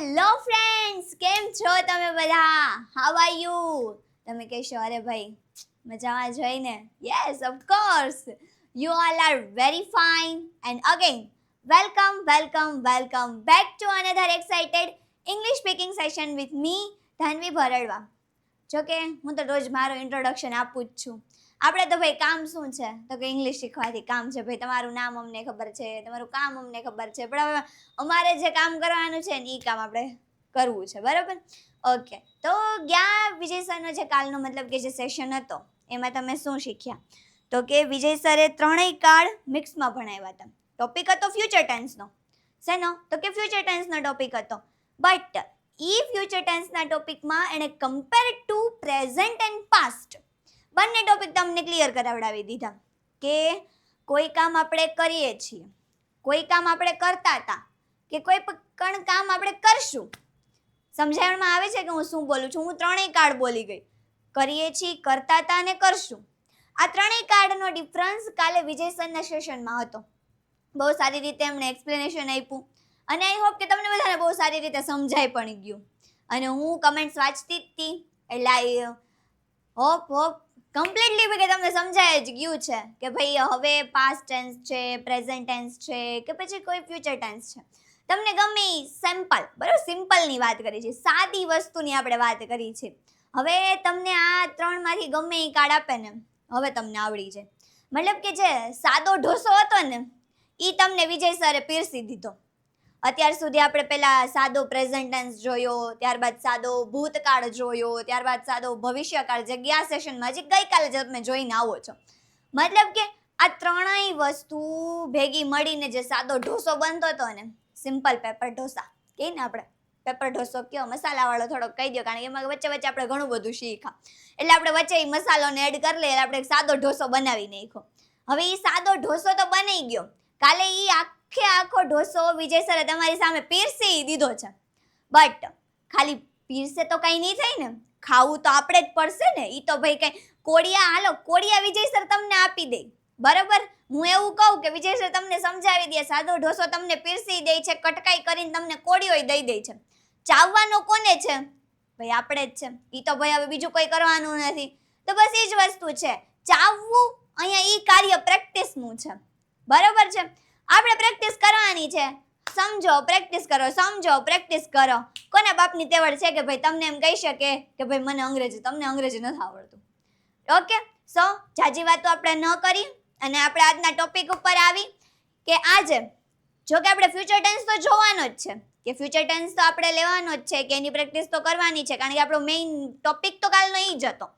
Hello friends, કેમ છો તમે બધા? How are you? તમે કહેશો અરે ભાઈ મજામાં જઈને. Yes, of course you all are very fine and again welcome back to another excited English speaking session with me Dhanvi Bharadva. જોકે હું તો રોજ મારો ઇન્ટ્રોડક્શન આપું જ છું. આપણે તો ભાઈ કામ શું છે તો કે ઇંગ્લિશ શીખવાથી કામ છે ભાઈ. તમારું નામ અમને ખબર છે, તમારું કામ અમને ખબર છે, પણ હવે અમારે જે કામ કરવાનું છે ને એ કામ આપણે કરવું છે, બરાબર? ઓકે, તો ગયા વિજય સરનો જે કાલનો મતલબ કે જે સેશન હતો એમાં તમે શું શીખ્યા? તો કે વિજય સરે ત્રણેય કાળ મિક્સમાં ભણાવ્યા હતા. ટોપિક હતો ફ્યુચર ટેન્સનો. શેનો? તો કે ફ્યુચર ટેન્સનો ટોપિક હતો. બટ ફ્યુચર ટેન્સના ટોપિકમાં એણે compare to present and past બંને ટોપિક તમને ક્લિયર કરાવડાવી દીધા કે કોઈ કામ આપણે કરીએ છીએ, કોઈ કામ આપણે કરતા હતા કે કોઈ પણ કામ આપણે કરશું. સમજાવવામાં આવે છે કે હું શું બોલું છું? હું ત્રણેય કાળ બોલી ગઈ. કરીએ છીએ, કરતા હતા અને કરશું. આ ત્રણેય કાળનો ડિફરન્સ કાલે વિજય સરના સેશનમાં હતો. બહુ સારી રીતે એમણે એક્સપ્લેનેશન આપ્યું અને આઈ હોપ કે તમને બધાને બહુ સારી રીતે સમજાઈ પણ ગયું. અને હું કમેન્ટ્સ વાંચતી જ હતી એટલે આઈ હોપ કમ્પ્લીટલી કે તમને સમજાય જ ગયું છે કે ભાઈ હવે પાસ્ટ ટેન્સ છે, પ્રેઝન્ટ ટેન્સ છે કે પછી કોઈ ફ્યુચર ટેન્સ છે, તમને ગમે સિમ્પલ, બરાબર? સિમ્પલની વાત કરી છે, સાદી વસ્તુની આપણે વાત કરી છે. હવે તમને આ ત્રણમાંથી ગમે એ કાર્ડ આપે ને હવે તમને આવડી જાય. મતલબ કે જે સાદો ઢોસો હતો ને એ તમને વિજય સરે પીરસી દીધો. અત્યાર સુધી આપણે પહેલા સાદો પ્રેઝન્ટ ટેન્સ જોયો, ત્યારબાદ સાદો ભૂતકાળ જોયો, ત્યારબાદ સાદો ભવિષ્યકાળ, જે ગયા સેશનમાં હજી ગઈકાલે જ તમે જોઈને આવો છો. મતલબ કે આ ત્રણેય વસ્તુ ભેગી મળીને જે સાદો ઢોસો બનતો હતો ને, સિમ્પલ પેપર ઢોસા કહીએ ને આપણે, પેપર ઢોસો કયો મસાલાવાળો થોડોક કહી દો, કારણ કે એમાં વચ્ચે આપણે ઘણું બધું શીખા એટલે આપણે વચ્ચે એ મસાલોને એડ કરી લઈએ, આપણે સાદો ઢોસો બનાવી નાખ્યો. હવે એ સાદો ઢોસો તો બની ગયો, કાલે એ આખો ઢોસો વિજય સરે તમારી સામે પીરસી દીધો છે. બટ ખાલી પીરસે તો કઈ નહીં થાય ને, ખાવું તો આપણે જ પડશે ને. એ તો ભાઈ કઈ કોડિયા વિજય સર તમને આપી દે, બરાબર? હું એવું કહું કે વિજય સર તમને સમજાવી દે, સાદો ઢોસો તમને પીરસી દે છે, કટકાઈ કરીને તમને કોડિયોય દઈ દે છે. ચાવવાનો કોને છે? ભાઈ આપણે જ છે. એ તો ભાઈ હવે બીજું કોઈ કરવાનું નથી. તો બસ એ જ વસ્તુ છે, ચાવવું અહીંયા ઈ કાર્ય પ્રેક્ટિસનું છે, બરાબર છે? આપણે પ્રેક્ટિસ કરવાની છે. સમજો, પ્રેક્ટિસ કરો, સમજો, પ્રેક્ટિસ કરો. કોના બાપની તેવડ છે કે ભાઈ તમને એમ કહી શકે કે ભાઈ તમને અંગ્રેજી નથી આવડતું? ઓકે, સો જાજી વાતો આપણે ન કરી અને આપણે આજના ટોપિક ઉપર આવી કે આજે જો કે આપણે ફ્યુચર ટેન્સ તો જોવાનો જ છે, કે ફ્યુચર ટેન્સ તો આપણે લેવાનો જ છે, કે એની પ્રેક્ટિસ તો કરવાની છે, કારણ કે આપણો મેઇન ટોપિક તો કાલનો એ જ હતો.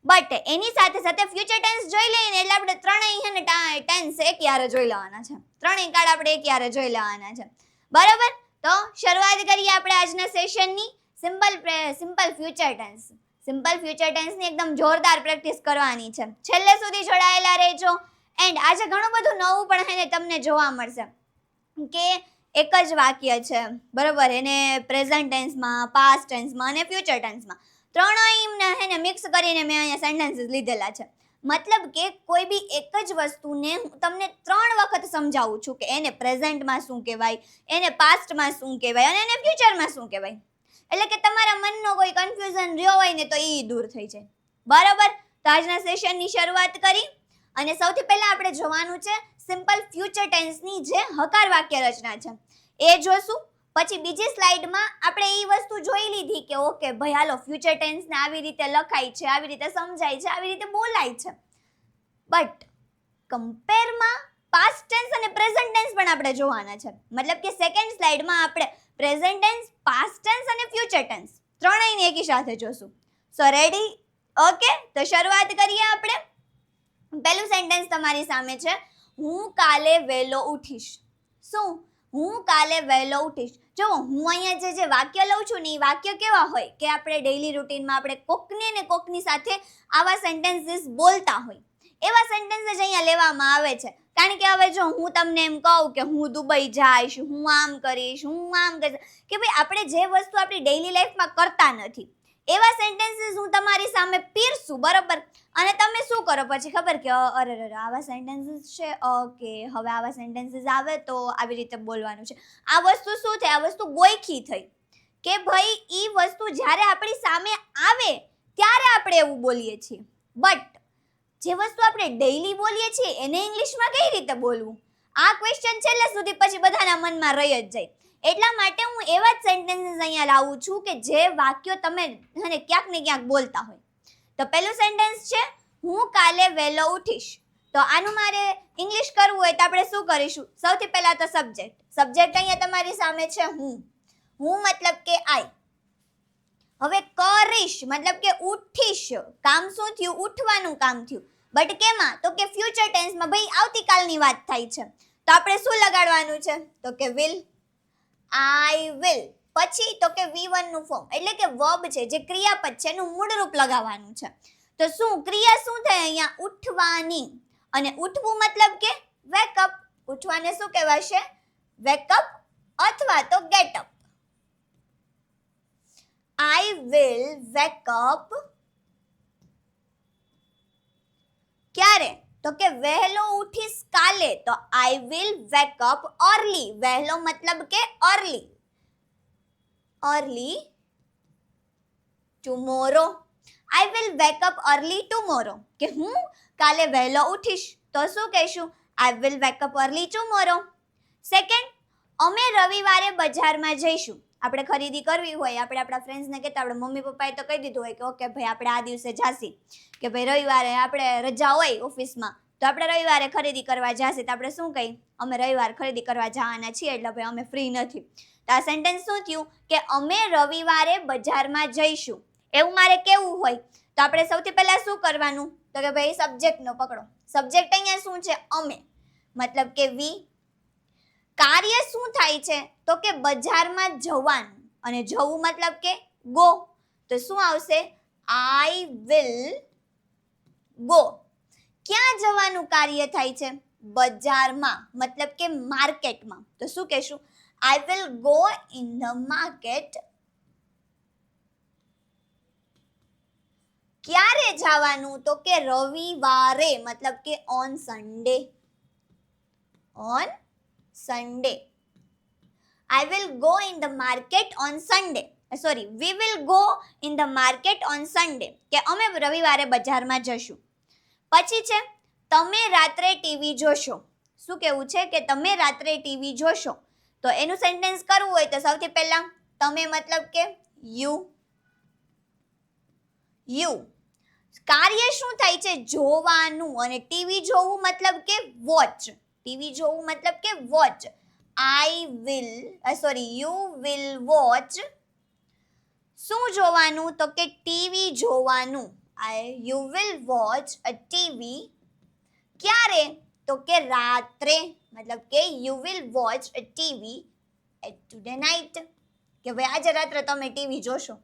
બટ એની સાથે સાથે ફ્યુચર ટેન્સ જોઈ લઈએ ને એટલે આપણે ત્રણેય છે ને ટેન્સ એક યારે જોઈ લેવાના છે, ત્રણેય કાળ આપણે એક યારે જોઈ લેવાના છે, બરાબર? તો શરૂઆત કરીએ આપણે આજના સેશનની. Simple future tense, simple future ટેન્સની એકદમ જોરદાર પ્રેક્ટિસ કરવાની છે. છેલ્લે સુધી જોડાયેલા રહેજો. એન્ડ આજે ઘણું બધું નવું પણ છે ને તમને જોવા મળશે કે એક જ વાક્ય છે, બરાબર? એને પ્રેઝન્ટ ટેન્સમાં, પાસ્ટ ટેન્સમાં અને ફ્યુચર ટેન્સમાં ત્રણેયને હે ને મિક્સ કરીને મેં અહીંયા સેન્ટેન્સીસ લીધેલા છે. મતલબ કે કોઈ બી એક જ વસ્તુને હું તમને 3 વખત સમજાવું છું કે એને પ્રેઝન્ટમાં શું કહેવાય, એને પાસ્ટમાં શું કહેવાય અને એને ફ્યુચરમાં શું કહેવાય. એટલે કે તમારા મનનો કોઈ કન્ફ્યુઝન રહ્યો હોય ને તો એ દૂર થઈ જાય, બરાબર? તો આજના સેશનની શરૂઆત કરી અને સૌથી પહેલા આપણે જોવાનું છે સિમ્પલ ફ્યુચર ટેન્સની જે હકાર વાક્ય રચના છે એ જોશું. પછી બીજી સ્લાઇડમાં આપણે એ વસ્તુ જોઈ લીધી કે ઓકે ભાઈ હાલો ફ્યુચર ટેન્સને આવી રીતે લખાય છે, આવી રીતે સમજાય છે, આવી રીતે બોલાય છે. બટ કમ્પેરમાં પાસ્ટ ટેન્સ અને પ્રેઝન્ટ ટેન્સ પણ આપણે જોવાના છે. મતલબ કે સેકન્ડ સ્લાઇડમાં આપણે પ્રેઝન્ટ ટેન્સ, પાસ્ટ ટેન્સ અને ફ્યુચર ટેન્સ ત્રણેયને એકી સાથે જોશું. સો રેડી? ઓકે, તો શરૂઆત કરીએ આપણે. પહેલું સેન્ટેન્સ તમારી સામે છે, હું કાલે વહેલો ઉઠીશ. શું? હું કાલે વહેલો ઉઠીશ. જો હું અહીંયા જે વાક્ય લઉં છું ને એ વાક્ય કેવા હોય કે આપણે ડેઈલી રૂટીનમાં આપણે કોકને ને કોકની સાથે આવા સેન્ટેન્સીસ બોલતા હોય એવા સેન્ટેન્સીસ અહીંયા લેવામાં આવે છે. કારણ કે હવે જો હું તમને એમ કહું કે હું દુબઈ જઈશ, હું આમ કરીશ, હું આમ કરીશ, કે ભાઈ આપણે જે વસ્તુ આપણી ડેઈલી લાઈફમાં કરતા નથી એવા સેન્ટેન્સીસ હું તમારી સામે પીરસું, બરોબર? અને તમે શું કરો પછી ખબર કે અરે આવા સેન્ટેન્સીસ છે, ઓકે હવે આવા સેન્ટેન્સીસ આવે તો આવી રીતે બોલવાનું છે. આ વસ્તુ શું થઈ? આ વસ્તુ ગોઈખી થઈ કે ભાઈ ઈ વસ્તુ જ્યારે આપણી સામે આવે ત્યારે આપણે એવું બોલીએ છીએ, બટ જે વસ્તુ આપણે ડેઈલી બોલીએ છીએ એને ઇંગ્લિશમાં કઈ રીતે બોલવું, આ ક્વેશ્ચન છેલ્લે સુધી પછી બધાના મનમાં રહી જ જાય. એટલા માટે હું એવા જ સેન્ટેન્સીસ અહીંયા લાવું છું કે જે વાક્યો તમે ક્યાંક ને ક્યાંક બોલતા હોય. તો પહેલું સેન્ટેન્સ છે, હું કાલે વહેલો ઉઠીશ. તો આનું મારે ઇંગ્લિશ કરવું હોય તો આપણે શું કરીશું? સૌથી પહેલા તો સબ્જેક્ટ અહીંયા તમારી સામે છે હું મતલબ કે આઈ. હવે કરીશ મતલબ કે ઉઠીશ, કામ શું થયું? ઉઠવાનું કામ થયું. બટ કેમાં? તો કે ફ્યુચર ટેન્સમાં. ભાઈ આવતીકાલની વાત થાય છે તો આપણે શું લગાડવાનું છે? તો કે વિલ. I will. પછી તો કે V1 નું ફોર્મ એટલે કે વર્બ છે, જે ક્રિયાપદ છે એનું મૂળ રૂપ લગાવવાનું છે. તો શું ક્રિયા શું થાય અહીંયા? ઉઠવાની. અને ઉઠવું મતલબ કે વેકઅપ. ઉઠવાને શું કહેવાશે? વેકઅપ અથવા તો get up. I will wake up. ક્યારે? તો કે વહેલો ઉઠીશ કાલે. તો I will wake up early. વહેલો મતલબ કે early. Early tomorrow. I will wake up early tomorrow. કે હું કાલે વહેલો ઉઠીશ. તો શું કહેશું? I will wake up early tomorrow. Second, અમે રવિવારે બજારમાં જઈશું. આપણે ખરીદી કરવી હોય, આપણે આપણા ફ્રેન્ડ્સને કહેતા, આપણે મમ્મી પપ્પાએ તો કહી દીધું હોય કે ઓકે ભાઈ આપણે આ દિવસે જાસી, કે ભાઈ રવિવારે આપણે રજા હોય ઓફિસમાં તો આપણે રવિવારે ખરીદી કરવા જાસી. તો આપણે શું કહી? અમે રવિવારે ખરીદી કરવા જવાના છીએ એટલે ભાઈ અમે ફ્રી નથી. તો આ સેન્ટેન્સ શું થયું? કે અમે રવિવારે બજારમાં જઈશું. એવું મારે કેવું હોય તો આપણે સૌથી પહેલા શું કરવાનું? તો કે ભાઈ સબ્જેક્ટનો પકડો. સબ્જેક્ટ અહીંયા શું છે? અમે, મતલબ કે વી. કાર્ય શું થાય છે? તો કે બજારમાં જવાનું. અને જવું મતલબ કે ગો. તો શું આવશે? I will go. ક્યાં જવાનું કાર્ય થાય છે? બજારમાં, મતલબ કે માર્કેટમાં. તો શું કહેશું? I will go in the market. ક્યારે જવાનું? તો કે રવિવારે, મતલબ કે on Sunday. On Sunday. I will go in the market on Sunday. Sorry, we will go in the market on Sunday. કે અમે રવિવારે બજારમાં જશું. પછી છે, તમે રાત્રે ટીવી જોશો. શું કહેવું છે? કે તમે રાત્રે ટીવી જોશો. તો એનું સેન્ટેન્સ કરવું હોય તો સૌથી પહેલા તમે મતલબ કે યુ. કાર્ય શું થાય છે? જોવાનું. અને ટીવી જોવું મતલબ કે વોચ. ટીવી જોવું મતલબ કે વોચ. you will watch. શું જોવાનું? તો કે ટીવી જોવાનું. You will watch a TV. ક્યારે? તો કે રાત્રે, મતલબ કે you will watch a TV at today night. કે ભાઈ આજે રાત્રે તમે ટીવી જોશો.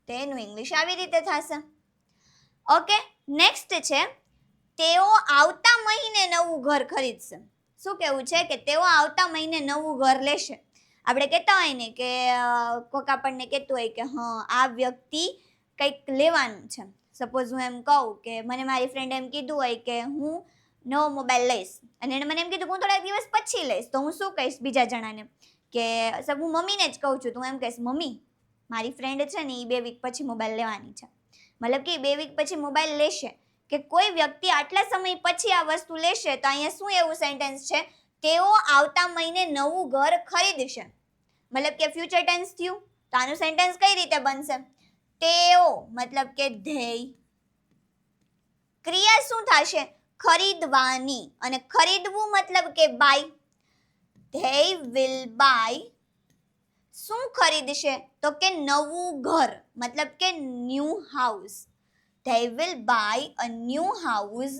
તેનું ઇંગ્લિશ આવી રીતે થશે. ઓકે, નેક્સ્ટ છે, તેઓ આવતા મહિને નવું ઘર ખરીદશે. શું કહેવું છે? કે તેઓ આવતા મહિને નવું ઘર લેશે. આપણે કહેતા હોય ને કે કોક આપણને કહેતું હોય કે હા આ વ્યક્તિ કંઈક લેવાનું છે. સપોઝ હું એમ કહું કે મને મારી ફ્રેન્ડ એમ કીધું હોય કે હું નવો મોબાઈલ લઈશ, અને એણે મને એમ કીધું હું થોડા દિવસ પછી લઈશ. તો હું શું કહીશ બીજા જણાને? કે હું મમ્મીને જ કહું છું તો હું એમ કહીશ, મમ્મી મારી ફ્રેન્ડ છે ને એ 2 વીક પછી મોબાઈલ લેવાની છે. મતલબ કે 2 વીક પછી મોબાઈલ લેશે. કે કોઈ વ્યક્તિ આટલા સમય પછી આ વસ્તુ લેશે. તો અહીંયા શું એવું સેન્ટેન્સ છે? તેઓ આવતા મહિને નવું ઘર ખરીદશે. મતલબ કે ફ્યુચર ટેન્સ થયું. તો આનું સેન્ટેન્સ કઈ રીતે બનશે? તેઓ મતલબ કે ધેય. ક્રિયા શું થશે? ખરીદવાની. અને ખરીદવું મતલબ કે બાય. they will buy. શું ખરીદશે? તો કે નવું ઘર, મતલબ કે new house. they will buy a new house.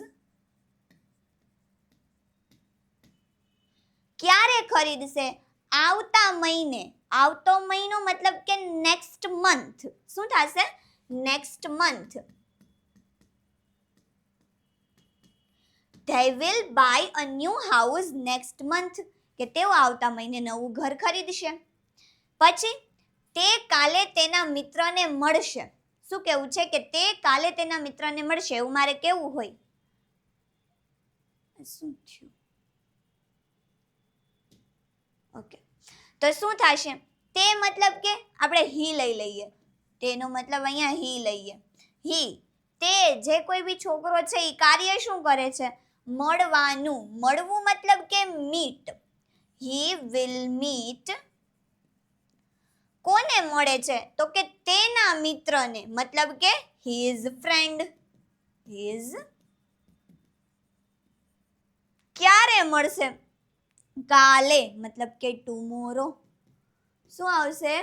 ક્યારે ખરીદશે? આવતા મહિને. આવતો મહિનો મતલબ કે નેક્સ્ટ મંથ. શું થશે? Next month. they will buy a new house next month. કે તેઓ આવતા મહિને નવું ઘર ખરીદશે. પછી તે કાલે તેના મિત્રને મળશે. શું કહેવું છે? કે તે કાલે તેના મિત્રને મળશે. એવું મારે કેવું હોય? શું થયું? ઓકે, તો તો શું થશે? તે મતલબ કે આપણે હી લઈ લઈએ, તેનો મતલબ અહીંયા હી લઈએ. હી, તે જે કોઈ બી છોકરો છે એ કાર્ય શું કરે છે? મળવાનું. મળવું મતલબ કે મીટ. He will meet. કોને મળે છે? તો કે તેના મિત્રને, મતલબ કે હિઝ ફ્રેન્ડ. હિઝ. ક્યારે મળશે? કાલે, મતલબ કે ટુમોરો. શું આવશે?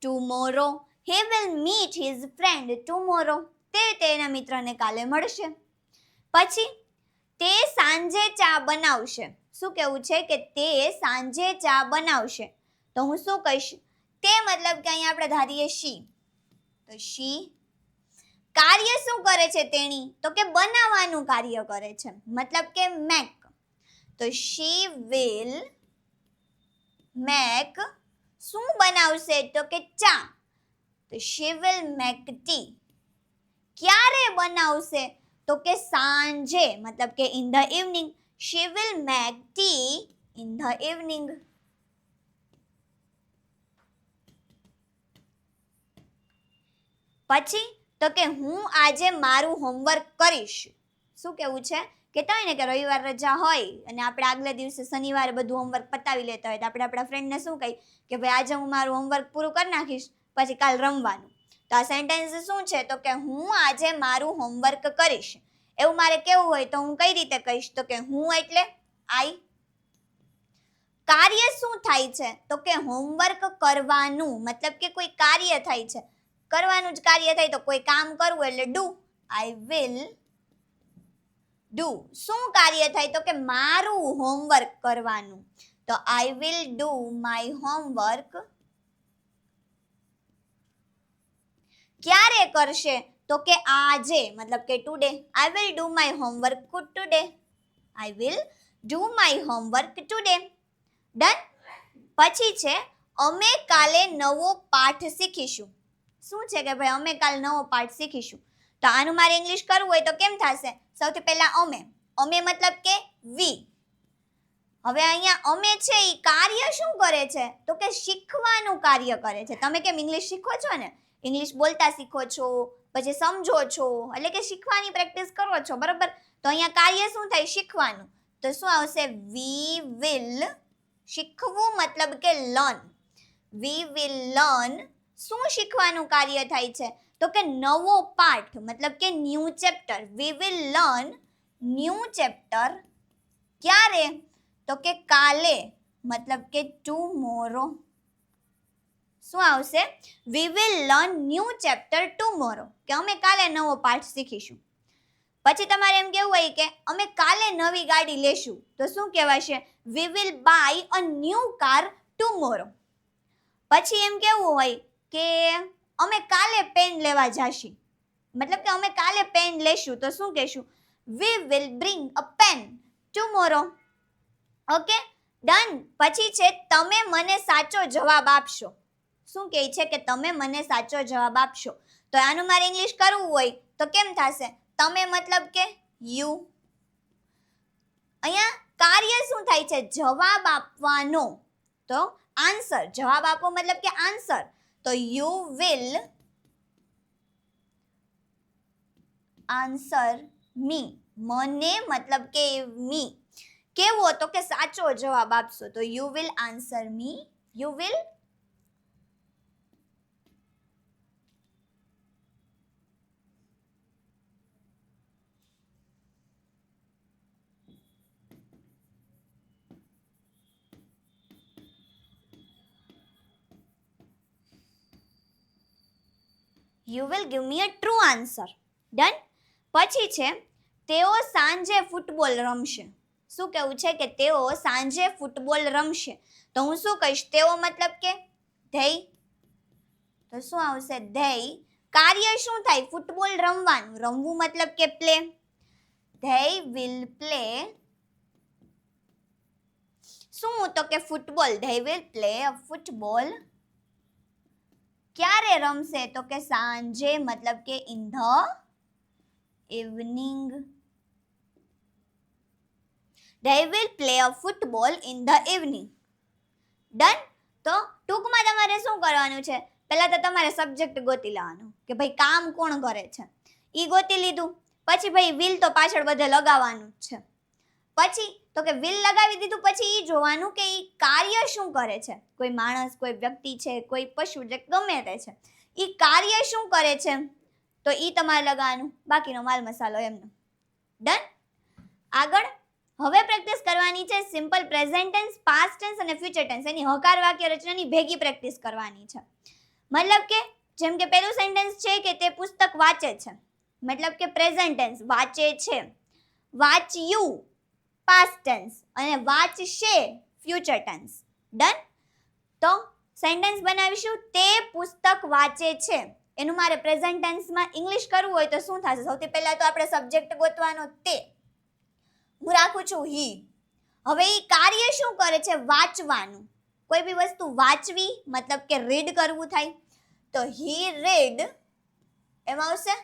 Tomorrow. He will meet his friend tomorrow. તે તેના મિત્રને કાલે મળશે. પછી તે સાંજે ચા બનાવશે. શું કેવું છે? કે તે સાંજે ચા બનાવશે. તો હું શું કહીશ? તે મતલબ કે અહીંયા આપણે ધારીએ શી. તો શી. કાર્ય શું કરે છે તેણી? તો કે બનાવવાનું કાર્ય કરે છે, મતલબ કે મેક. તો શી વિલ મેક. શું બનાવશે? તો કે ચા. તો શી વિલ મેક ટી. ક્યારે બનાવશે? તો કે સાંજે, મતલબ કે in the evening. She will make tea in the evening. પછી તો કે હું આજે મારું હોમવર્ક કરીશ. શું કેવું છે? કહેતા હોય ને કે રવિવાર રજા હોય અને આપણે આગલા દિવસે શનિવારે બધું હોમવર્ક પતાવી લેતા હોય તો આપણે આપણા ફ્રેન્ડને શું કહી કે ભાઈ આજે હું મારું હોમવર્ક પૂરું કરી નાખીશ, પછી કાલ રમવાનું. તો આ સેન્ટેન્સ શું છે? તો કે હું આજે મારું હોમવર્ક કરીશ. એવું મારે કેવું હોય તો હું કઈ રીતે કહીશ? તો કે હું એટલે આઈ. કાર્ય શું થાય છે? તો કે હોમવર્ક કરવાનું, મતલબ કે કોઈ કાર્ય થાય છે, કરવાનું જ કાર્ય થાય તો કોઈ કામ કરવું એટલે ડુ. I will do. શું કાર્ય થાય? તો કે મારું હોમવર્ક કરવાનું. તો I will do my homework. ક્યારે કરશે? તો કે આજે, મતલબ કે today. I will do my homework today. I will do my homework today. Done. પછી છે અમે કાલે નવો પાઠ શીખીશું. શું છે કે ભાઈ અમે કાલે નવો પાઠ શીખીશું. તો આનું મારે ઇંગ્લિશ કરવું હોય તો કેમ થશે? સૌથી પહેલા અમે. અમે મતલબ કે વી. હવે અહીંયા અમે છે એ કાર્ય શું કરે છે? તો કે શીખવાનું કાર્ય કરે છે. તમે કેમ ઇંગ્લિશ શીખો છો ને, ઇંગ્લિશ બોલતા શીખો છો, પછી સમજો છો, એટલે કે શીખવાની પ્રેક્ટિસ કરો છો, બરોબર? તો અહીંયા કાર્ય શું થાય? શીખવાનું. તો શું આવશે? We will. શીખવું મતલબ કે લર્ન. We will learn. શું શીખવાનું કાર્ય થાય છે? તો કે નવો પાઠ, મતલબ કે new chapter. We will learn new chapter. ક્યારે? તો કે કાલે, મતલબ કે ટુમોરો. શું આવશે? We will learn new chapter tomorrow. કે અમે કાલે નવો પાઠ શીખીશું. પછી તમારે એમ કેવું હોય કે અમે કાલે નવી ગાડી લેશું. તો શું કહેવાશે? We will buy a new car tomorrow. પછી એમ કેવું હોય કે અમે કાલે પેન લેવા જાશું, મતલબ કે અમે કાલે પેન લેશું. તો શું કહેશું? We will bring a pen tomorrow. Okay, done. પછી છે તમે મને સાચો જવાબ આપશો. શું કહે છે? કે તમે મને સાચો જવાબ આપશો. તો આનું મારે ઇંગ્લિશ કરવું હોય તો કેમ થશે? તમે મતલબ કે યુ. અહીંયા કાર્ય શું થાય છે? જવાબ આપવાનો. તો આન્સર. જવાબ આપો મતલબ કે આન્સર. તો યુ વિલ આન્સર મી. મને મતલબ કે મી. કેવો? તો કે સાચો જવાબ આપશો. તો you will answer me. You will you will give me a true answer. Done. પછી છે તેઓ સાંજે ફૂટબોલ રમશે. શું કેવું છે? કે તેઓ સાંજે ફૂટબોલ રમશે. તો હું શું કહીશ? તેઓ મતલબ કે ધેય. તો શું આવશે? ધેય. કાર્ય શું થાય? ફૂટબોલ રમવાનું. રમવું મતલબ કે પ્લે. They will play. શું? તો કે football. They will play a football. ક્યારે રમશે? તો કે સાંજે, મતલબ કે in the evening. They will play a football in the evening. Done. તો ટૂંકમાં તમારે શું કરવાનું છે, પહેલા તો તમારે સબ્જેક્ટ ગોતી લેવાનું કે ભાઈ કામ કોણ કરે છે, ઈ ગોતી લીધું. પછી ભાઈ વિલ તો પાછળ બધે લગાવવાનું જ છે. પછી તો કે વિલ લગાવી દીધું પછી ઈ જોવાનું કે ઈ કાર્ય શું કરે છે, કોઈ માણસ, કોઈ વ્યક્તિ છે, કોઈ પશુ, જે ગમે તે છે, ઈ કાર્ય શું કરે છે, તો ઈ તમારે લગાવવાનું. બાકીનો માલ મસાલો એમનો. ડન. આગળ હવે પ્રેક્ટિસ કરવાની છે simple present tense, past tense અને ફ્યુચર ટેન્સ. એની હકાર વાક્ય રચનાની ભેગી પ્રેક્ટિસ કરવાની છે. મતલબ કે જેમ કે પહેલું સેન્ટેન્સ છે કે તે પુસ્તક વાંચે છે, મતલબ કે પ્રેઝન્ટ ટેન્સ વાંચે છે, વાંચ્યું પાસ્ટ ટેન્સ અને વાંચશે ફ્યુચર ટેન્સ. ડન. તો સેન્ટેન્સ બનાવીશું તે પુસ્તક વાંચે છે. એનું મારે પ્રેઝન્ટ ટેન્સમાં ઇંગ્લિશ કરવું હોય તો શું થશે? સૌથી પહેલા તો આપણે સબ્જેક્ટ ગોતવાનો તે. હું રાખું છું હી. હવે ઈ કાર્ય શું કરે છે? વાંચવાનું. કોઈ બી વસ્તુ વાંચવી મતલબ કે રીડ કરવું થાય. તો હી રીડ એમાં આવશે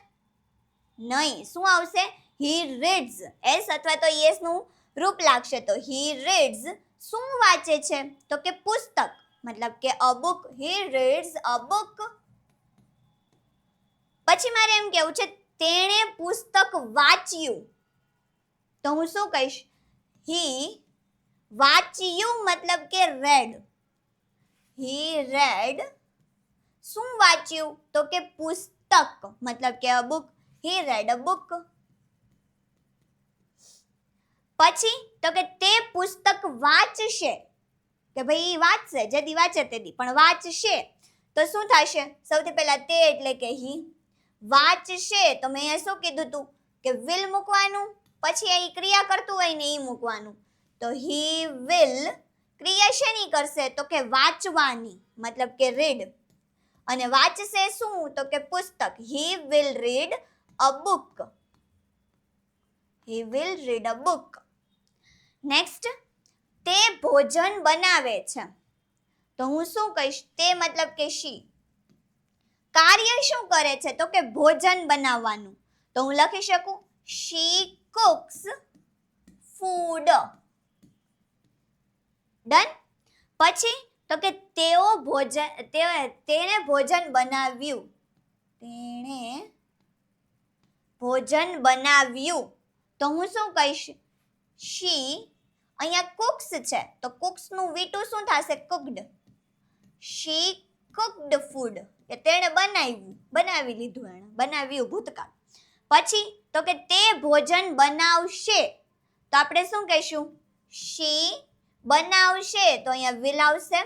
નહીં. શું આવશે? હી રીડ્સ. એસ અથવા તો યસ નું રૂપ લાગશે. તો હી રીડ્સ શું વાંચે છે? તો કે પુસ્તક, મતલબ કે અ બુક. હી રીડ્સ અ બુક. પછી મારે એમ કેવું છે તેણે પુસ્તક વાંચ્યું. તો હું શું કહીશ? હી વાંચ્યું મતલબ કે રેડ. હી રેડ શું વાંચ્યું? તો કે પુસ્તક, મતલબ કે અ બુક. હી રેડ અ બુક. પછી તો કે તે પુસ્તક વાંચશે, કે ભાઈ વાંચશે, જેથી વાંચે તેથી, પણ વાંચશે તો શું થશે? સૌથી પહેલા તે એટલે કે હી. વાંચશે તો મેં અહીંયા શું કીધું તું કે વિલ મૂકવાનું, પછી અહીં ક્રિયા કરતું હોય ને એ મૂકવાનું. તો હી વિલ ક્રિયા શેની કરશે? તો કે વાંચવાની, મતલબ કે રીડ. અને વાંચશે શું? તો કે પુસ્તક. He will read a book. He will read a book. Next, તે ભોજન બનાવે છે. તો હું શું કહીશ? તે મતલબ કે શી. કાર્ય શું કરે છે? તો કે ભોજન બનાવવાનું. તો હું લખી શકું શી કુક્સ ફૂડ. ડન. પછી તો કે તેઓ ભોજન, તેણે ભોજન બનાવ્યું. તેણે ભોજન બનાવ્યું. તો હું શું કહીશ? શી. અહીંયા કુક્સ છે તો કુક્સ નું વીટું શું થશે? કુક્ડ. શી કુક્ડ ફૂડ. કે તેણે બનાવ્યું, બનાવી લીધું, એણે બનાવ્યું ભૂતકાળ. પછી તો કે તે ભોજન બનાવશે. તો આપણે શું કહીશું? શી બનાવશે. તો અહીંયા વિલ આવશે.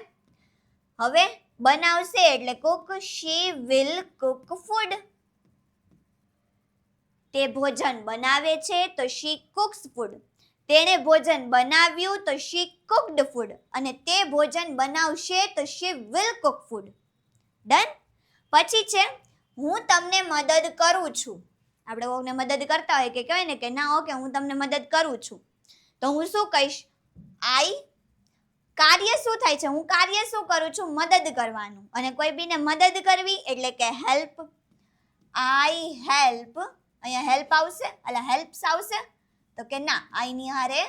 હવે બનાવશે એટલે cook. She will cook food. તે ભોજન બનાવે છે તો શી કુક્સ ફૂડ. તેણે ભોજન બનાવ્યું તો શી કુક્ડ ફૂડ. અને તે ભોજન બનાવશે તો she will cook food. Done. પછી છે હું તમને મદદ કરું છું. આપણે કોઈને મદદ કરતા હોય કે કહેવાય ને કે ના ઓકે હું તમને મદદ કરું છું. તો હું શું કહીશ? આઈ. કાર્ય શું થાય છે? હું કાર્ય શું કરું છું? મદદ કરવાનું. અને કોઈ બીને મદદ કરવી એટલે કે હેલ્પ. I help. અહીંયા હેલ્પ આવશે, એટલે હેલ્પ્સ આવશે. તો કે ના, આઈ ની હારે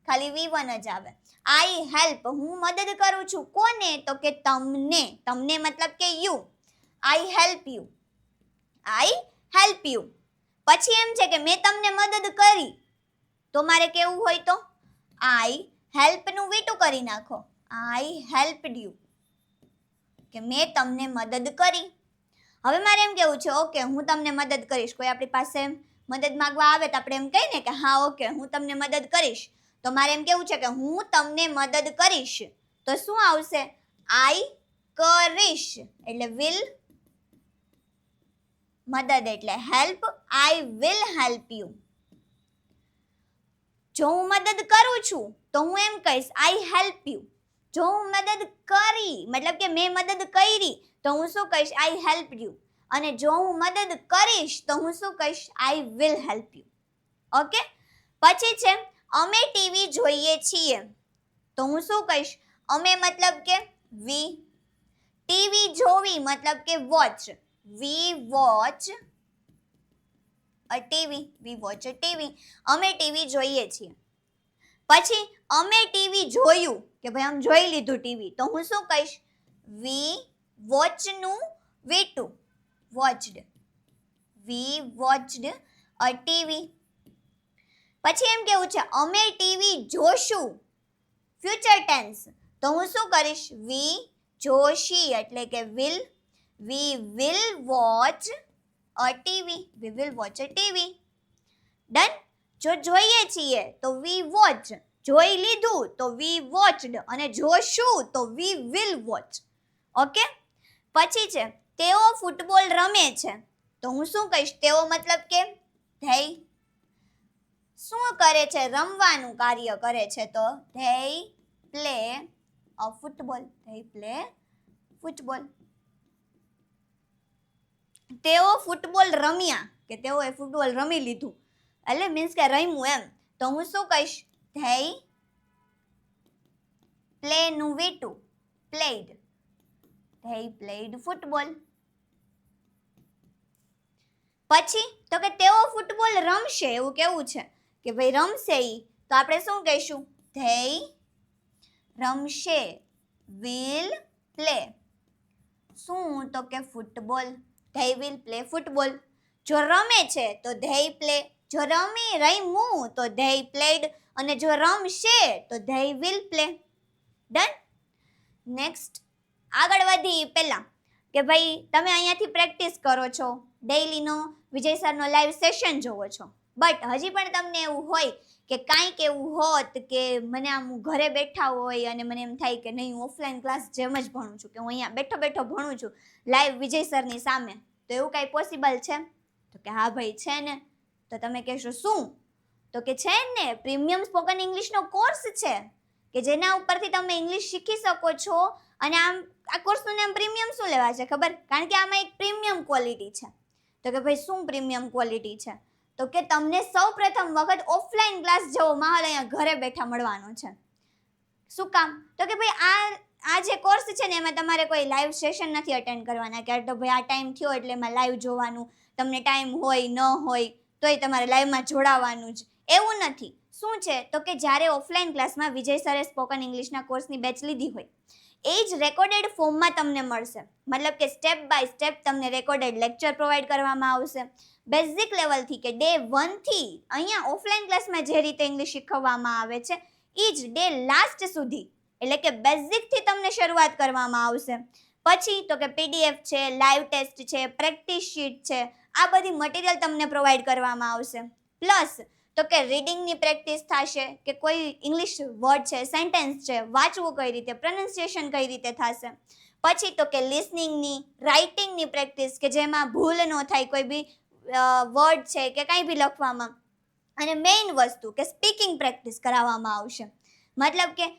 ખાલી V1 જ આવે. I help. હું મદદ કરું છું. કોને? તો કે તમને. તમને મતલબ કે you. I help you. I help you. પછી એમ છે કે મેં તમને મદદ કરી. તો મારે કેવું હોય તો આઈ હેલ્પ નું વીટું કરી નાખો. આઈ હેલ્પડ યુ. કે મેં તમને મદદ કરી. હવે મારે એમ કેવું છે ઓકે હું તમને મદદ કરીશ. કોઈ આપણી પાસે મદદ માંગવા આવે તો આપણે એમ કહીએ ને કે હા ઓકે હું તમને મદદ કરીશ. તો મારે એમ કેવું છે કે હું તમને મદદ કરીશ. તો શું આવશે? આઈ કરીશ એટલે વિલ. મદદ એટલે help. I will help you. જો હું મદદ કરું છું તો હું એમ કહીશ આઈ હેલ્પ યુ. જો હું મદદ કરી મતલબ કે મેં મદદ કરી તો હું શું કહીશ? I help you. અને જો હું મદદ કરીશ તો હું શું કહીશ? I will help you. Okay. પછી છે અમે ટીવી જોઈએ છીએ. તો હું શું કહીશ? અમે મતલબ કે વી. ટીવી જોવી મતલબ કે watch. We watch a TV. We watch a TV. અમે ટીવી જોઈએ છીએ. પછી અમે ટીવી જોયું કે ભાઈ આમ જોઈ લીધું ટીવી. તો હું શું કહીશ? વી વોચનું V2 વોચડ, વી વોચડ અ ટીવી. પછી એમ કેવું છે અમે ટીવી જોશું, ફ્યુચર ટેન્સ. તો હું શું કરીશ, વી જોશી એટલે કે will, we will watch a TV, we will watch a TV. Done. જો જોઈએ છીએ તો વી વોચ, જોઈ લીધું તો વી વોચડ, અને જોશું તો વી વિલ વોચ. ઓકે. પછી છે તેઓ ફૂટબોલ રમે છે, તો હું શું કહીશ, તેઓ મતલબ કે ધેય શું કરે છે, રમવાનું કાર્ય કરે છે, તો they play a football, they play football. તેઓ ફૂટબોલ રમ્યા, કે તેઓએ ફૂટબોલ રમી લીધું, એટલે મીન્સ કે રમ્યું એમ. તો હું શું કહીશ, ધેય પ્લે નું V2 played, they played football. પછી તો કે તેઓ ફૂટબોલ રમશે, એવું કેવું છે કે ભાઈ રમશે ઈ, તો આપણે શું કહીશું, ધેય રમશે, વિલ પ્લે શું, તો કે football, they will play football. જો રમે છે તો ધેય પ્લે, જો રમ્યું તો ધેય પ્લેડ, અને જો રમશે તો they will play. Done. Next આગળ વધી પહેલા કે ભાઈ તમે અહીંયાથી પ્રેક્ટિસ કરો છો, ડેઈલીનો વિજય સરનો લાઈવ સેશન જોવો છો, બટ હજી પણ તમને એવું હોય કે કાંઈક એવું હોત કે મને આમ ઘરે બેઠા હોય અને મને એમ થાય કે નહીં હું ઓફલાઈન ક્લાસ જેમ જ ભણું છું, કે હું અહીંયા બેઠો બેઠો ભણું છું લાઈવ વિજય સરની સામે, તો એવું કાંઈ પોસિબલ છે? તો કે હા ભાઈ છે ને. તો તમે કહેશો શું? તો કે છે ને, પ્રીમિયમ સ્પોકન ઇંગ્લિશનો કોર્સ છે કે જેના ઉપરથી તમે ઇંગ્લિશ શીખી શકો છો. અને આ કોર્સનું નામ પ્રીમિયમ શું લેવા છે ખબર? કારણ કે આમાં એક પ્રીમિયમ ક્વોલિટી છે. તો કે ભાઈ શું પ્રીમિયમ ક્વોલિટી છે? તો કે તમને સૌ પ્રથમ વખત ઓફલાઈન ક્લાસ જેવો માહોલ અહીંયા ઘરે બેઠા મળવાનો છે. શું કામ? તો કે ભાઈ આ જે કોર્સ છે ને એમાં તમારે કોઈ લાઈવ સેશન નથી અટેન્ડ કરવાના, કે તો ભાઈ આ ટાઈમ થયો એટલે એમાં લાઈવ જોવાનું, તમને ટાઈમ હોય ન હોય તોય તમારે લાઈવમાં જોડાવાનું જ, એવું નથી. શું છે તો કે જ્યારે ઓફલાઈન ક્લાસમાં વિજય સરે સ્પોકન ઇંગ્લિશના કોર્સની બેચ લીધી હોય એ જ રેકોર્ડેડ ફોર્મમાં તમને મળશે, મતલબ કે સ્ટેપ બાય સ્ટેપ તમને રેકોર્ડેડ લેક્ચર પ્રોવાઈડ કરવામાં આવશે. બેઝિક લેવલથી કે ડે 1 થી અહીંયા ઓફલાઈન ક્લાસમાં જે રીતે ઇંગ્લિશ શીખવવામાં આવે છે એ જ ડે લાસ્ટ સુધી, એટલે કે બેઝિકથી તમને શરૂઆત કરવામાં આવશે. પછી તો કે PDF છે, લાઈવ ટેસ્ટ છે, પ્રેક્ટિસ શીટ છે, આ બધી મટીરિયલ તમને પ્રોવાઈડ કરવામાં આવશે. પ્લસ તો કે રીડિંગની પ્રેક્ટિસ થશે, કે કોઈ ઇંગ્લિશ વર્ડ છે, સેન્ટેન્સ છે, વાંચવું કઈ રીતે, પ્રોનાઉન્સિએશન કઈ રીતે થશે. પછી તો કે લિસનિંગની, રાઇટિંગની પ્રેક્ટિસ, કે જેમાં ભૂલ ન થાય કોઈ બી વર્ડ છે કે કંઈ બી લખવામાં. અને મેઇન વસ્તુ કે સ્પીકિંગ પ્રેક્ટિસ કરાવવામાં આવશે. મતલબ કે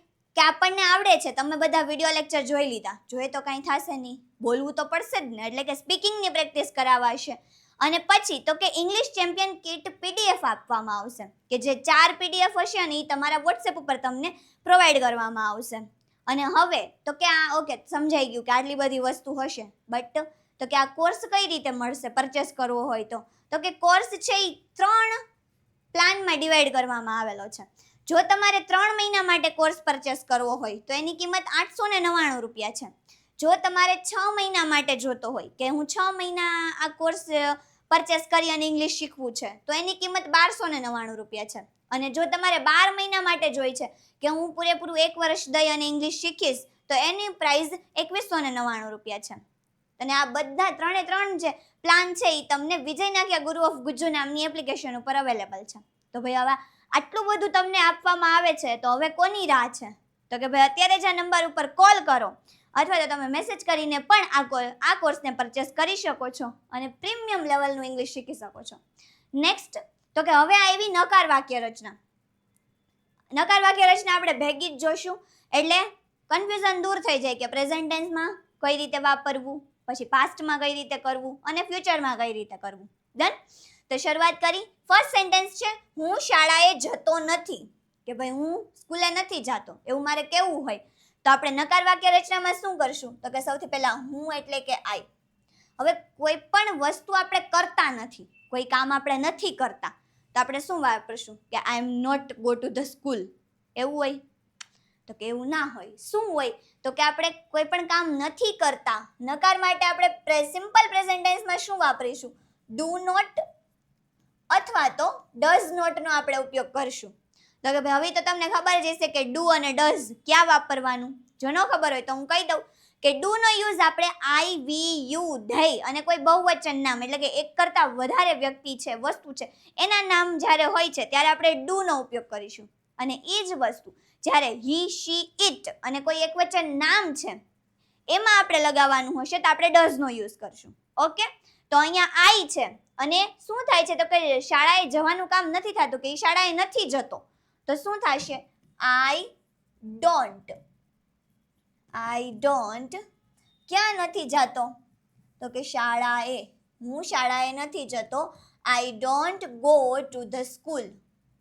આપણને આવડે છે, તમે બધા વિડીયો લેક્ચર જોઈ લીધા, જોઈએ તો કાંઈ થશે નહીં, બોલવું તો પડશે જ ને, એટલે કે સ્પીકિંગની પ્રેક્ટિસ કરાવાશે. અને પછી તો કે ઇંગ્લિશ ચેમ્પિયન કિટ PDF આપવામાં આવશે, કે જે 4 PDF હશે અને એ તમારા વોટ્સએપ ઉપર તમને પ્રોવાઈડ કરવામાં આવશે. અને હવે તો કે આ ઓકે સમજાઈ ગયું કે આટલી બધી વસ્તુ હશે, બટ તો કે આ કોર્સ કઈ રીતે મળશે પરચેસ કરવો હોય તો કે કોર્સ છે એ 3 પ્લાનમાં ડિવાઈડ કરવામાં આવેલો છે. જો તમારે 3 મહિના માટે કોર્સ પરચેસ કરવો હોય તો એની કિંમત 899 રૂપિયા છે. જો તમારે 6 મહિના માટે જોતો હોય કે હું 6 મહિના આ કોર્સ પરચેસ કરી અને ઇંગ્લિશ શીખવું છે તો એની કિંમત 1299 રૂપિયા છે. અને જો તમારે 12 મહિના માટે જોઈ છે કે હું પૂરેપૂરું 1 વર્ષ દઈ અને ઇંગ્લિશ શીખીશ તો એની પ્રાઇસ 2199 રૂપિયા છે. અને આ બધા 3 જે પ્લાન છે એ તમને વિજય નાખ્યા ગુરુ ઓફ ગુજ્જુ નામની એપ્લિકેશન ઉપર અવેલેબલ છે. તો ભાઈ હવે આટલું બધું તમને આપવામાં આવે છે તો હવે કોની રાહ છે? તો કે ભાઈ અત્યારે જ આ નંબર ઉપર કોલ કરો અથવા તો તમે મેસેજ કરીને પણ આ કોર્સને પરચેસ કરી શકો છો અને પ્રીમિયમ લેવલનું ઇંગ્લિશ શીખી શકો છો. નેક્સ્ટ તો કે હવે આવી નકાર વાક્ય રચના. નકાર વાક્ય રચના આપણે ભેગી જ જોશું એટલે કન્ફ્યુઝન દૂર થઈ જાય કે પ્રેઝન્ટ ટેન્સમાં કઈ રીતે વાપરવું, પછી પાસ્ટમાં કઈ રીતે કરવું અને ફ્યુચરમાં કઈ રીતે કરવું. ડન. તો શરૂઆત કરી. ફર્સ્ટ સેન્ટેન્સ છે હું શાળાએ જતો નથી, કે ભાઈ હું સ્કૂલે નથી જાતો એવું મારે કેવું હોય તો આપણે નકાર વાક્ય રચનામાં શું કરશું તો કે સૌથી પહેલા હું એટલે કે આઈ. હવે કોઈ પણ વસ્તુ આપણે કરતા નથી, કોઈ કામ આપણે નથી કરતા તો આપણે શું વાપરશું કે I am not go to the school, એવું હોય. તો કે એવું ના હોય. શું હોય? તો કે આપણે કોઈ પણ કામ નથી કરતા. નકાર માટે આપણે સિમ્પલ પ્રેઝન્ટ ટેન્સમાં શું વાપરીશું? ડુ નોટ અથવા તો ડઝ નોટનો આપણે ઉપયોગ કરશું. તો કે ભાઈ હવે તો તમને ખબર જ હશે કે ડુ અને ડઝ ક્યાં વાપરવાનું. જો ન ખબર હોય તો હું કહી દઉં કે ડુ નો યુઝ આપણે આઈ, વી, યુ, ધેય અને કોઈ બહુવચન નામ એટલે કે એક કરતા વધારે વ્યક્તિ છે, વસ્તુ છે, એના નામ જ્યારે હોય છે ત્યારે આપણે ડુ નો ઉપયોગ કરીશું. અને એ જ વસ્તુ જ્યારે હી, શી, ઇટ અને કોઈ એક વચન નામ છે એમાં આપણે લગાવવાનું હશે તો આપણે ડઝ નો યુઝ કરશું. ઓકે, તો અહીંયા આઈ છે અને શું થાય છે તો કે શાળાએ જવાનું કામ નથી થતું કે એ શાળાએ નથી જતો. તો શું થશે? આઈ ડોન્ટ ક્યાં નથી જતો? તો કે શાળાએ. હું શાળાએ નથી જતો. I don't go to the school.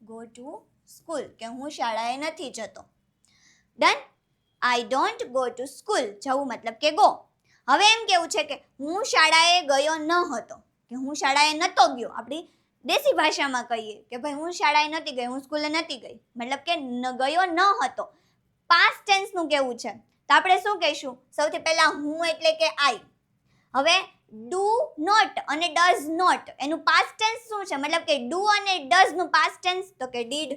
Go to school કે હું શાળાએ નથી જતો. Done. I don't go to school, જવું મતલબ કે ગો. હવે એમ કેવું છે કે હું શાળાએ ગયો ન હતો કે હું શાળાએ નતો ગયો. આપણી દેશી ભાષામાં કહીએ કે ભાઈ હું શાળાએ નથી ગઈ, હું સ્કૂલે નથી ગઈ, મતલબ કે ગયો ન હતો. પાસ્ટ ટેન્સ નું કેવું છે તો આપણે શું કહીશું? સૌથી પહેલા હું એટલે કે આઈ. હવે ડુ નોટ અને ડઝ નોટ એનું પાસ્ટ ટેન્સ શું છે? મતલબ કે ડુ અને ડઝ નું પાસ્ટ ટેન્સ તો કે ડીડ.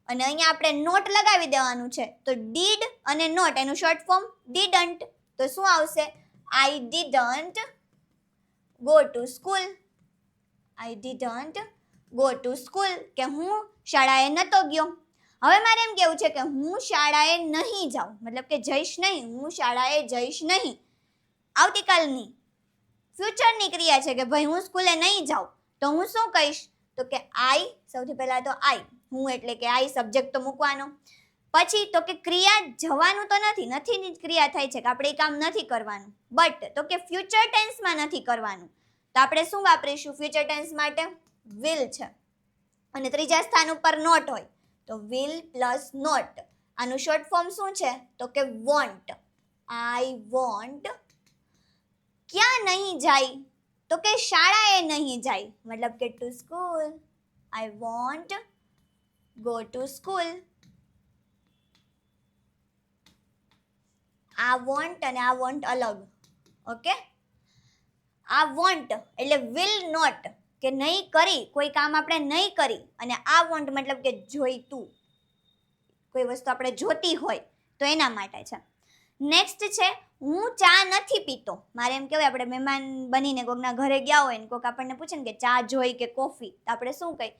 અને અહીંયા આપણે નોટ લગાવી દેવાનું છે તો ડીડ અને નોટ એનું શોર્ટ ફોર્મ ડીડન્ટ. તો શું આવશે? આઈ didn't go to school. I didn't go to school કે હું શાળાએ નતો ગયો. હવે મારે એમ કેવું છે કે હું શાળાએ નહીં જાઉં, મતલબ કે જઈશ નહીં, હું શાળાએ જઈશ નહીં. આવતીકાલની ફ્યુચરની ક્રિયા છે કે ભાઈ હું સ્કૂલે નહીં જાઉં. તો હું શું કહીશ? તો કે આઈ, સૌથી પહેલા તો આઈ, હું એટલે કે આઈ સબ્જેક્ટ તો મૂકવાનો. પછી તો કે ક્રિયા જવાનું તો નથીની ક્રિયા થાય છે કે આપણે એ કામ નથી કરવાનું. બટ તો કે ફ્યુચર ટેન્સમાં નથી કરવાનું તો આપણે શું વાપરીશું ફ્યુચર ટેન્સ માટે? વિલ છે અને ત્રીજા સ્થાન ઉપર નોટ હોય તો વિલ પ્લસ નોટ. આનું શોર્ટ ફોર્મ શું છે તો કે વોન્ટ. I want. ક્યાં નહીં જાય? તો કે શાળાએ નહીં જાય, મતલબ કે to school. I want go to school. આ વોન્ટ અને આ વોન્ટ અલગ. ઓકે, આ વોન્ટ એટલે વિલ નોટ કે નહીં કરી, કોઈ કામ આપણે નહીં કરી. અને આ વોન્ટ મતલબ કે જોઈતું, કોઈ વસ્તુ આપણે જોતી હોય તો એના માટે છે. નેક્સ્ટ છે હું ચા નથી પીતો. મારે એમ કહેવાય આપણે મહેમાન બનીને કોકના ઘરે ગયા હોય ને કોક આપણને પૂછે ને કે ચા જોઈ કે કોફી, તો આપણે શું કહી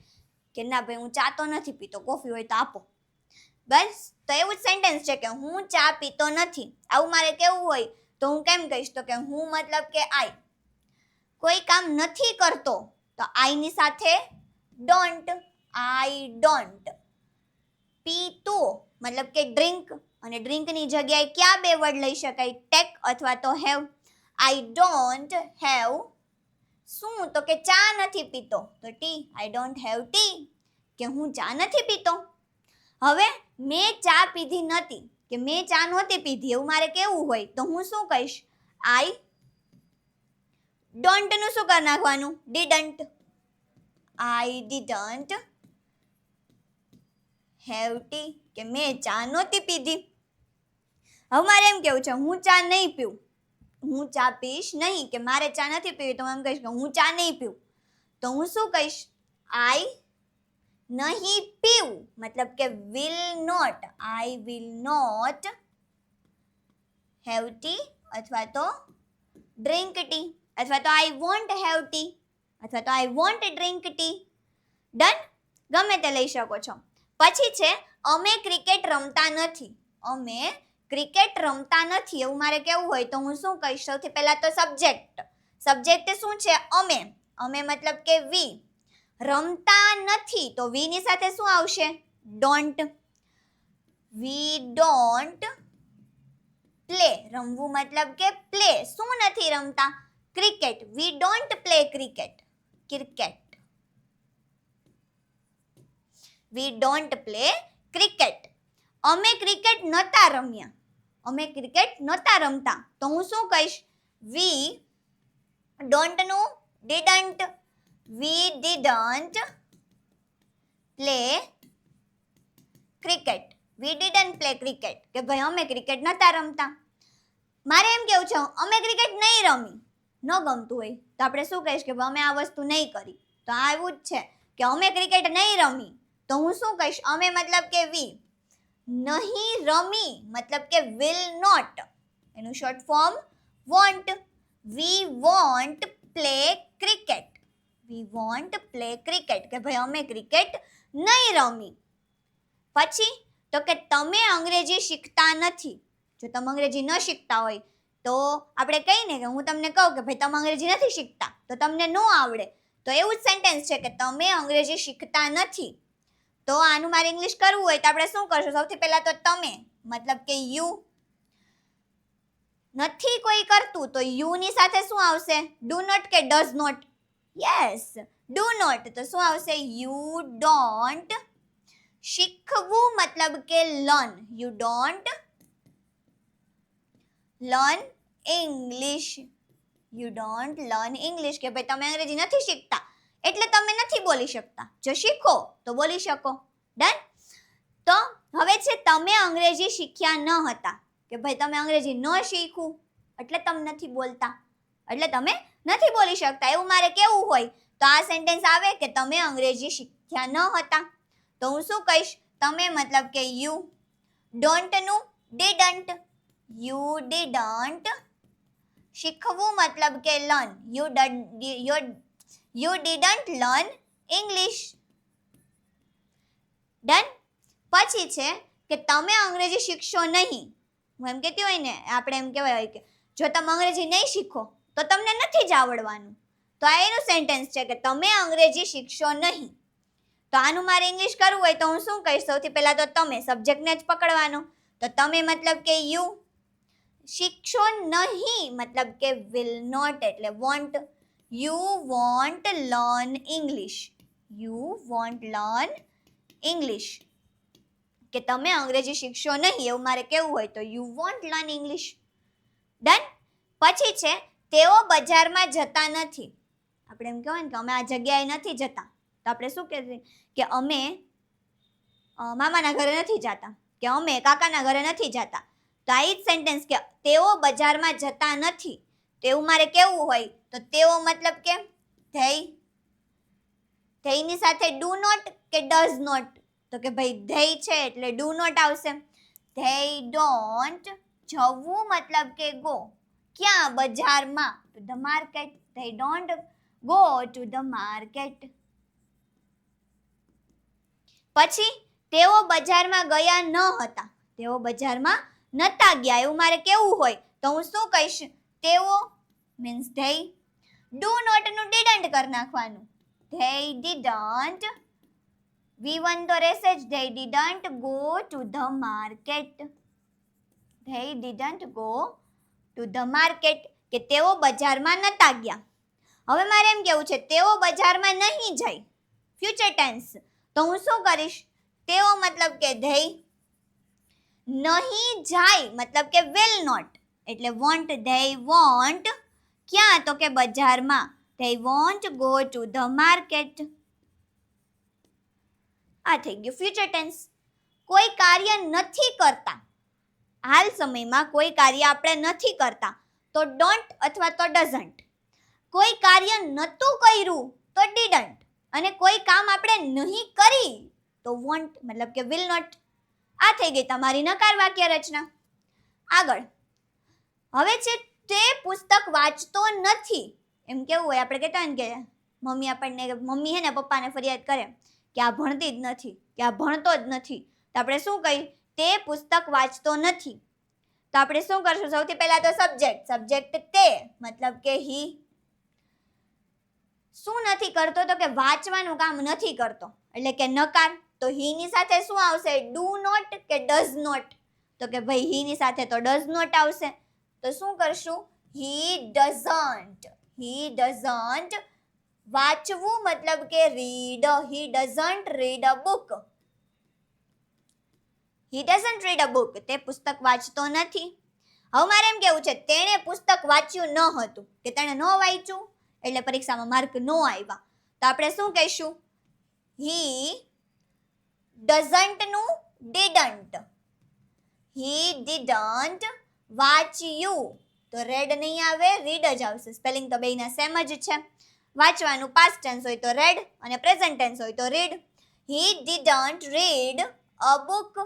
કે ના ભાઈ હું ચા તો નથી પીતો, કોફી હોય તો આપો. બસ, તો એવું જ સેન્ટેન્સ છે કે હું ચા પીતો નથી. આવું મારે કેવું હોય તો હું કેમ કહીશ તો કે હું મતલબ કે આઈ. કોઈ કામ નથી કરતો તો આઈની સાથે ડોન્ટ. I don't. પીતો મતલબ કે ડ્રિંક અને ડ્રિંકની જગ્યાએ ક્યાં બે વર્ડ લઈ શકાય? ટેક અથવા તો હેવ. આઈ ડોન્ટ હેવ શું? તો કે ચા નથી પીતો તો T. I don't have T કે હું ચા નથી પીતો. હવે મેં ચા પીધી નથી કે મેં ચા નહોતી પીધી એવું મારે કેવું હોય તો હું શું કહીશ? આઈ ડોન્ટ નું શું કરી નાખવાનું? Didn't. I didn't have T કે મેં ચા નહોતી પીધી. હવે મારે એમ કેવું છે હું ચા નહીં પીવું, હું ચા પીશ નહીં કે મારે ચા નથી પીવી તો હું એમ કહીશ કે હું ચા નહીં પીવું. તો હું શું કહીશ? આઈ નહીં પીવું મતલબ કે will not. I will not have tea અથવા તો ડ્રિંક ટી અથવા તો આઈ વોન્ટ હેવ ટી અથવા તો I want drink tea. Done, ગમે તે લઈ શકો છો. પછી છે અમે ક્રિકેટ રમતા નથી. અમે ક્રિકેટ રમતા નથી એવું મારે કેવું હોય તો હું શું કહીશ? સૌથી પહેલા તો સબ્જેક્ટ. સબ્જેક્ટ શું છે? અમે. અમે મતલબ કે વી. રમતા નથી તો વી ની સાથે શું આવશે? ડોન્ટ. We don't play. રમવું મતલબ કે પ્લે. શું નથી રમતા? Cricket. We don't play cricket. Cricket. We don't play cricket. અમે ક્રિકેટ નહોતા રમ્યા. અમે ક્રિકેટ નહોતા રમતા તો હું શું કહીશ? વી ડોન્ટ નું didn't. We didn't play cricket. We didn't play cricket, કે ભાઈ અમે ક્રિકેટ નતા રમતા. મારે એમ કેવું છે અમે ક્રિકેટ નહીં રમી, ન ગમતું હોય તો આપણે શું કહીશ કે અમે આ વસ્તુ નહીં કરી. તો આવું જ છે કે અમે ક્રિકેટ નહીં રમી, તો હું શું કહીશ અમે મતલબ કે વી. નહીં રમી મતલબ કે વિલ નોટ, એનું short form want. We want play cricket, we want play cricket, કે ભાઈ અમે ક્રિકેટ નહીં રમી. પછી તો કે તમે અંગ્રેજી શીખતા નથી. જો તમે અંગ્રેજી ન શીખતા હોય તો આપણે કહીને કે હું તમને કહું કે ભાઈ તમે અંગ્રેજી નથી શીખતા તો તમને ન આવડે, તો એવું જ સેન્ટેન્સ છે કે તમે અંગ્રેજી શીખતા નથી. તો આનું મારે ઇંગ્લિશ કરવું હોય તો આપણે શું કરશું? સૌથી પહેલા તો તમે મતલબ કે યુ. નથી કોઈ કરતું તો યુ ની સાથે શું આવશે? ડુ નોટ કે does not? Yes, do not. તો શું આવશે? You don't. શીખવું મતલબ કે learn. You don't learn English. You don't learn English, કે ભાઈ તમે અંગ્રેજી નથી શીખતા એટલે તમે નથી બોલી શકતા. જો શીખો તો બોલી શકો. ડન. તો હવે છે તમે અંગ્રેજી શીખ્યા ન હતા, કે ભાઈ તમે અંગ્રેજી ન શીખવું એટલે તમે નથી બોલતા, એટલે તમે નથી બોલી શકતા. એવું મારે કેવું હોય તો આ સેન્ટેન્સ આવે કે તમે અંગ્રેજી શીખ્યા ન હતા. તો હું શું કહીશ? તમે મતલબ કે યુ. ડોન્ટ નું ડીડન્ટ. You didn't. શીખવું મતલબ કે learn. You didn't learn English. Done. પછી છે કે તમે અંગ્રેજી શીખશો નહીં. હું એમ કહેતી હોય ને, આપણે એમ કહેવાય કે જો તમે અંગ્રેજી નહીં શીખો તો તમને નથી જ આવડવાનું. તો આ એનું સેન્ટેન્સ છે કે તમે અંગ્રેજી શીખશો નહીં. તો આનું મારે ઇંગ્લિશ કરવું હોય તો હું શું કહીશ? સૌથી પહેલા તો તમે સબ્જેક્ટને જ પકડવાનો. તો તમે મતલબ કે યુ. શીખશો નહીં મતલબ કે વિલ નોટ એટલે want. You want learn English. You want learn English, કે તમે અંગ્રેજી શીખશો નહીં એવું મારે કેવું હોય તો you want learn English. Done. પછી છે તેઓ બજારમાં જતા નથી. આપણે એમ કહેવાય ને કે અમે આ જગ્યાએ નથી જતા, તો આપણે શું કહીએ કે અમે મામાના ઘરે નથી જતા, કે અમે કાકાના ઘરે નથી જતા. તો આ જ સેન્ટેન્સ કે તેઓ બજારમાં જતા નથી, તેવું મારે કેવું હોય તો તેઓ મતલબ કે ધેય. ધેયની સાથે ડુ નોટ કે ડઝ નોટ? તો કે ભાઈ ધેય છે એટલે ડુ નોટ આવશે. They don't. જવું મતલબ કે ગો. ક્યાં? બજારમાં. Two the market. They don't go to the market. પછી તેઓ બજારમાં ગયા ન હતા. તેઓ બજારમાં નતા ગયા એવું મારે કેવું હોય તો હું શું કહીશ? તેઓ મીન્સ ધેય. ડુ નોટ નું ડીડન્ટ કરી નાખવાનું. They didn't. V1 તો રહેશે જ. They didn't go to the market. They didn't go to the market, કે તેઓ બજારમાં નતા ગયા. હવે મારે એમ કેવું છે તેઓ બજારમાં નહીં જાય. Future tense. તો હું શું કરીશ? તેઓ મતલબ કે ધેય. નહીં જાય મતલબ કે વિલ નોટ એટલે વોન્ટ. They want. ક્યાં? તો કે બજારમાં. They won't go to the market. આ થઈ ગયું ફ્યુચર ટેન્સ. કોઈ કાર્ય નથી કરતા. હાલ સમયમાં કોઈ કાર્ય આપણે નથી કરતા તો ડોન્ટ અથવા તો ડઝન્ટ. કોઈ કાર્ય નતું કર્યું તો ડીડન્ટ. અને કોઈ કામ આપણે નહીં કરી તો વોન્ટ મતલબ કે વિલ નોટ. આ થઈ ગઈ તમારી નકાર વાક્ય રચના. આગળ હવે છે તે પુસ્તક વાંચતો નથી. એમ કેવું હોય આપણે કહેતા હોય ને કે મમ્મી હે ને પપ્પાને ફરિયાદ કરે કે આ ભણતી જ નથી, કે આ ભણતો જ નથી. તો આપણે શું કહી? તે પુસ્તક વાંચતો નથી. તો આપણે શું કરશું? સૌથી પહેલા તો સબ્જેક્ટ. સબ્જેક્ટ તે મતલબ કે હી. શું નથી કરતો? તો કે વાંચવાનું કામ નથી કરતો એટલે કે નકાર. તો હી ની સાથે શું આવશે? ડુ નોટ કે ડઝ નોટ? તો કે ભાઈ હી ની સાથે તો ડઝ નોટ આવશે. તો શું કરશું? હી ડઝન્ટ. He doesn't. વાંચવું મતલબ કે read. He doesn't read a book. He doesn't read a book. તે પુસ્તક વાંચતો નથી. હવે મારે એમ કેવું છે તેણે પુસ્તક વાંચ્યું ન હતું, કે તેણે ન વાંચ્યું એટલે પરીક્ષામાં માર્ક ન આવ્યા. તો આપણે શું કહીશું? હી ડઝન્ટ નું didn't. He didn't watch you. તો read નહીં આવે, read જ આવશે. સ્પેલિંગ તો બેયના સેમ જ છે. વાંચવાનું પાસ્ટ ટેન્સ હોય તો read અને પ્રેઝન્ટ ટેન્સ હોય તો read. He didn't read a book.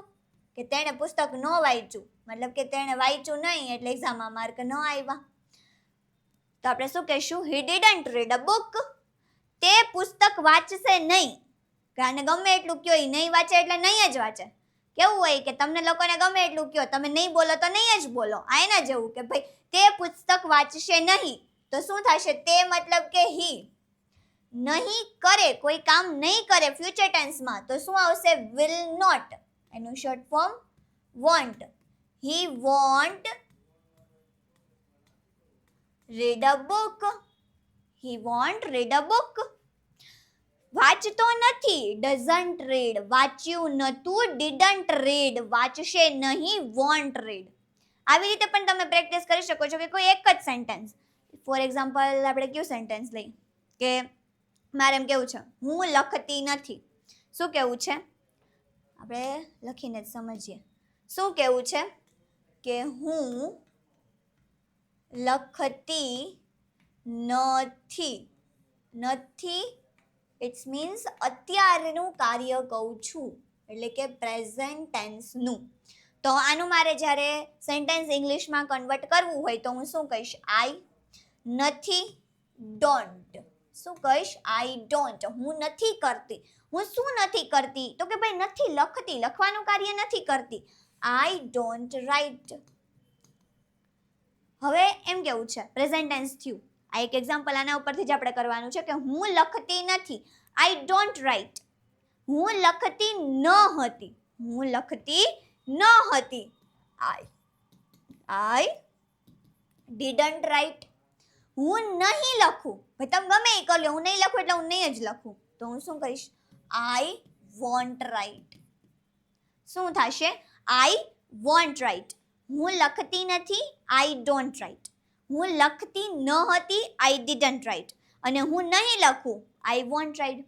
કે તેણે પુસ્તક ન વાંચ્યું, મતલબ કે તેણે વાંચ્યું નહીં એટલે એક્ઝામમાં માર્ક ન આવ્યા. તો આપણે શું કહીશું? He didn't read a book. તે પુસ્તક વાંચશે નહીં. આને ગમે એટલું કયો, એ નહીં વાંચે એટલે નહીં જ વાંચે. કેવું હોય કે તમને લોકોને ગમે એટલું કયો, તમે નહીં બોલો તો નહીં જ બોલો. આ એના જેવું કે ભાઈ તે પુસ્તક વાંચશે નહીં. તો શું થશે? તે મતલબ કે he નહીં કરે, કોઈ કામ નહીં કરે ફ્યુચર ટેન્સમાં તો શું આવશે? will not. એનું short form won't. He won't read a book. He won't read a book. વાંચતો નથી, doesn't read. વાંચ્યું નતું, didn't read. વાંચશે નહીં, won't read. આવી રીતે પણ તમે પ્રેક્ટિસ કરી શકો છો કે કોઈ એક જ સેન્ટેન્સ. ફોર એક્ઝામ્પલ આપણે કયું સેન્ટેન્સ લઈ કે મારે એમ કેવું છે, હું લખતી નથી. શું કેવું છે? આપણે લખીને જ સમજીએ. શું કેવું છે? કે હું લખતી નથી. નથી ઇટ્સ મીન્સ અત્યારનું કાર્ય કહું છું, એટલે કે પ્રેઝન્ટ ટેન્સનું. તો આનું મારે જ્યારે સેન્ટેન્સ ઇંગ્લિશમાં કન્વર્ટ કરવું હોય તો હું શું કહીશ? આઈ નથી, ડોન્ટ. શું કહીશ? I don't. હું નથી કરતી. હું શું નથી કરતી? તો કે ભાઈ નથી લખતી, લખવાનું કાર્ય નથી કરતી. I don't write. હવે એમ કેવું છે? પ્રેઝન્ટ ટેન્સ થયું. આ એક એક્ઝામ્પલ આના ઉપરથી જ આપણે કરવાનું છે કે હું લખતી નથી. I don't write. હું લખતી ન હતી. હું લખતી ન હતી. I didn't write. હું નહીં લખું. ભાઈ તમે ગમે એ કરી લો, હું નહીં લખું એટલે હું નહીં જ લખું. તો હું શું કહીશ? I won't write. શું થશે? I won't write. હું લખતી નથી. I don't write. હું લખતી ન હતી. I didn't write. અને હું નહીં લખું. I won't write.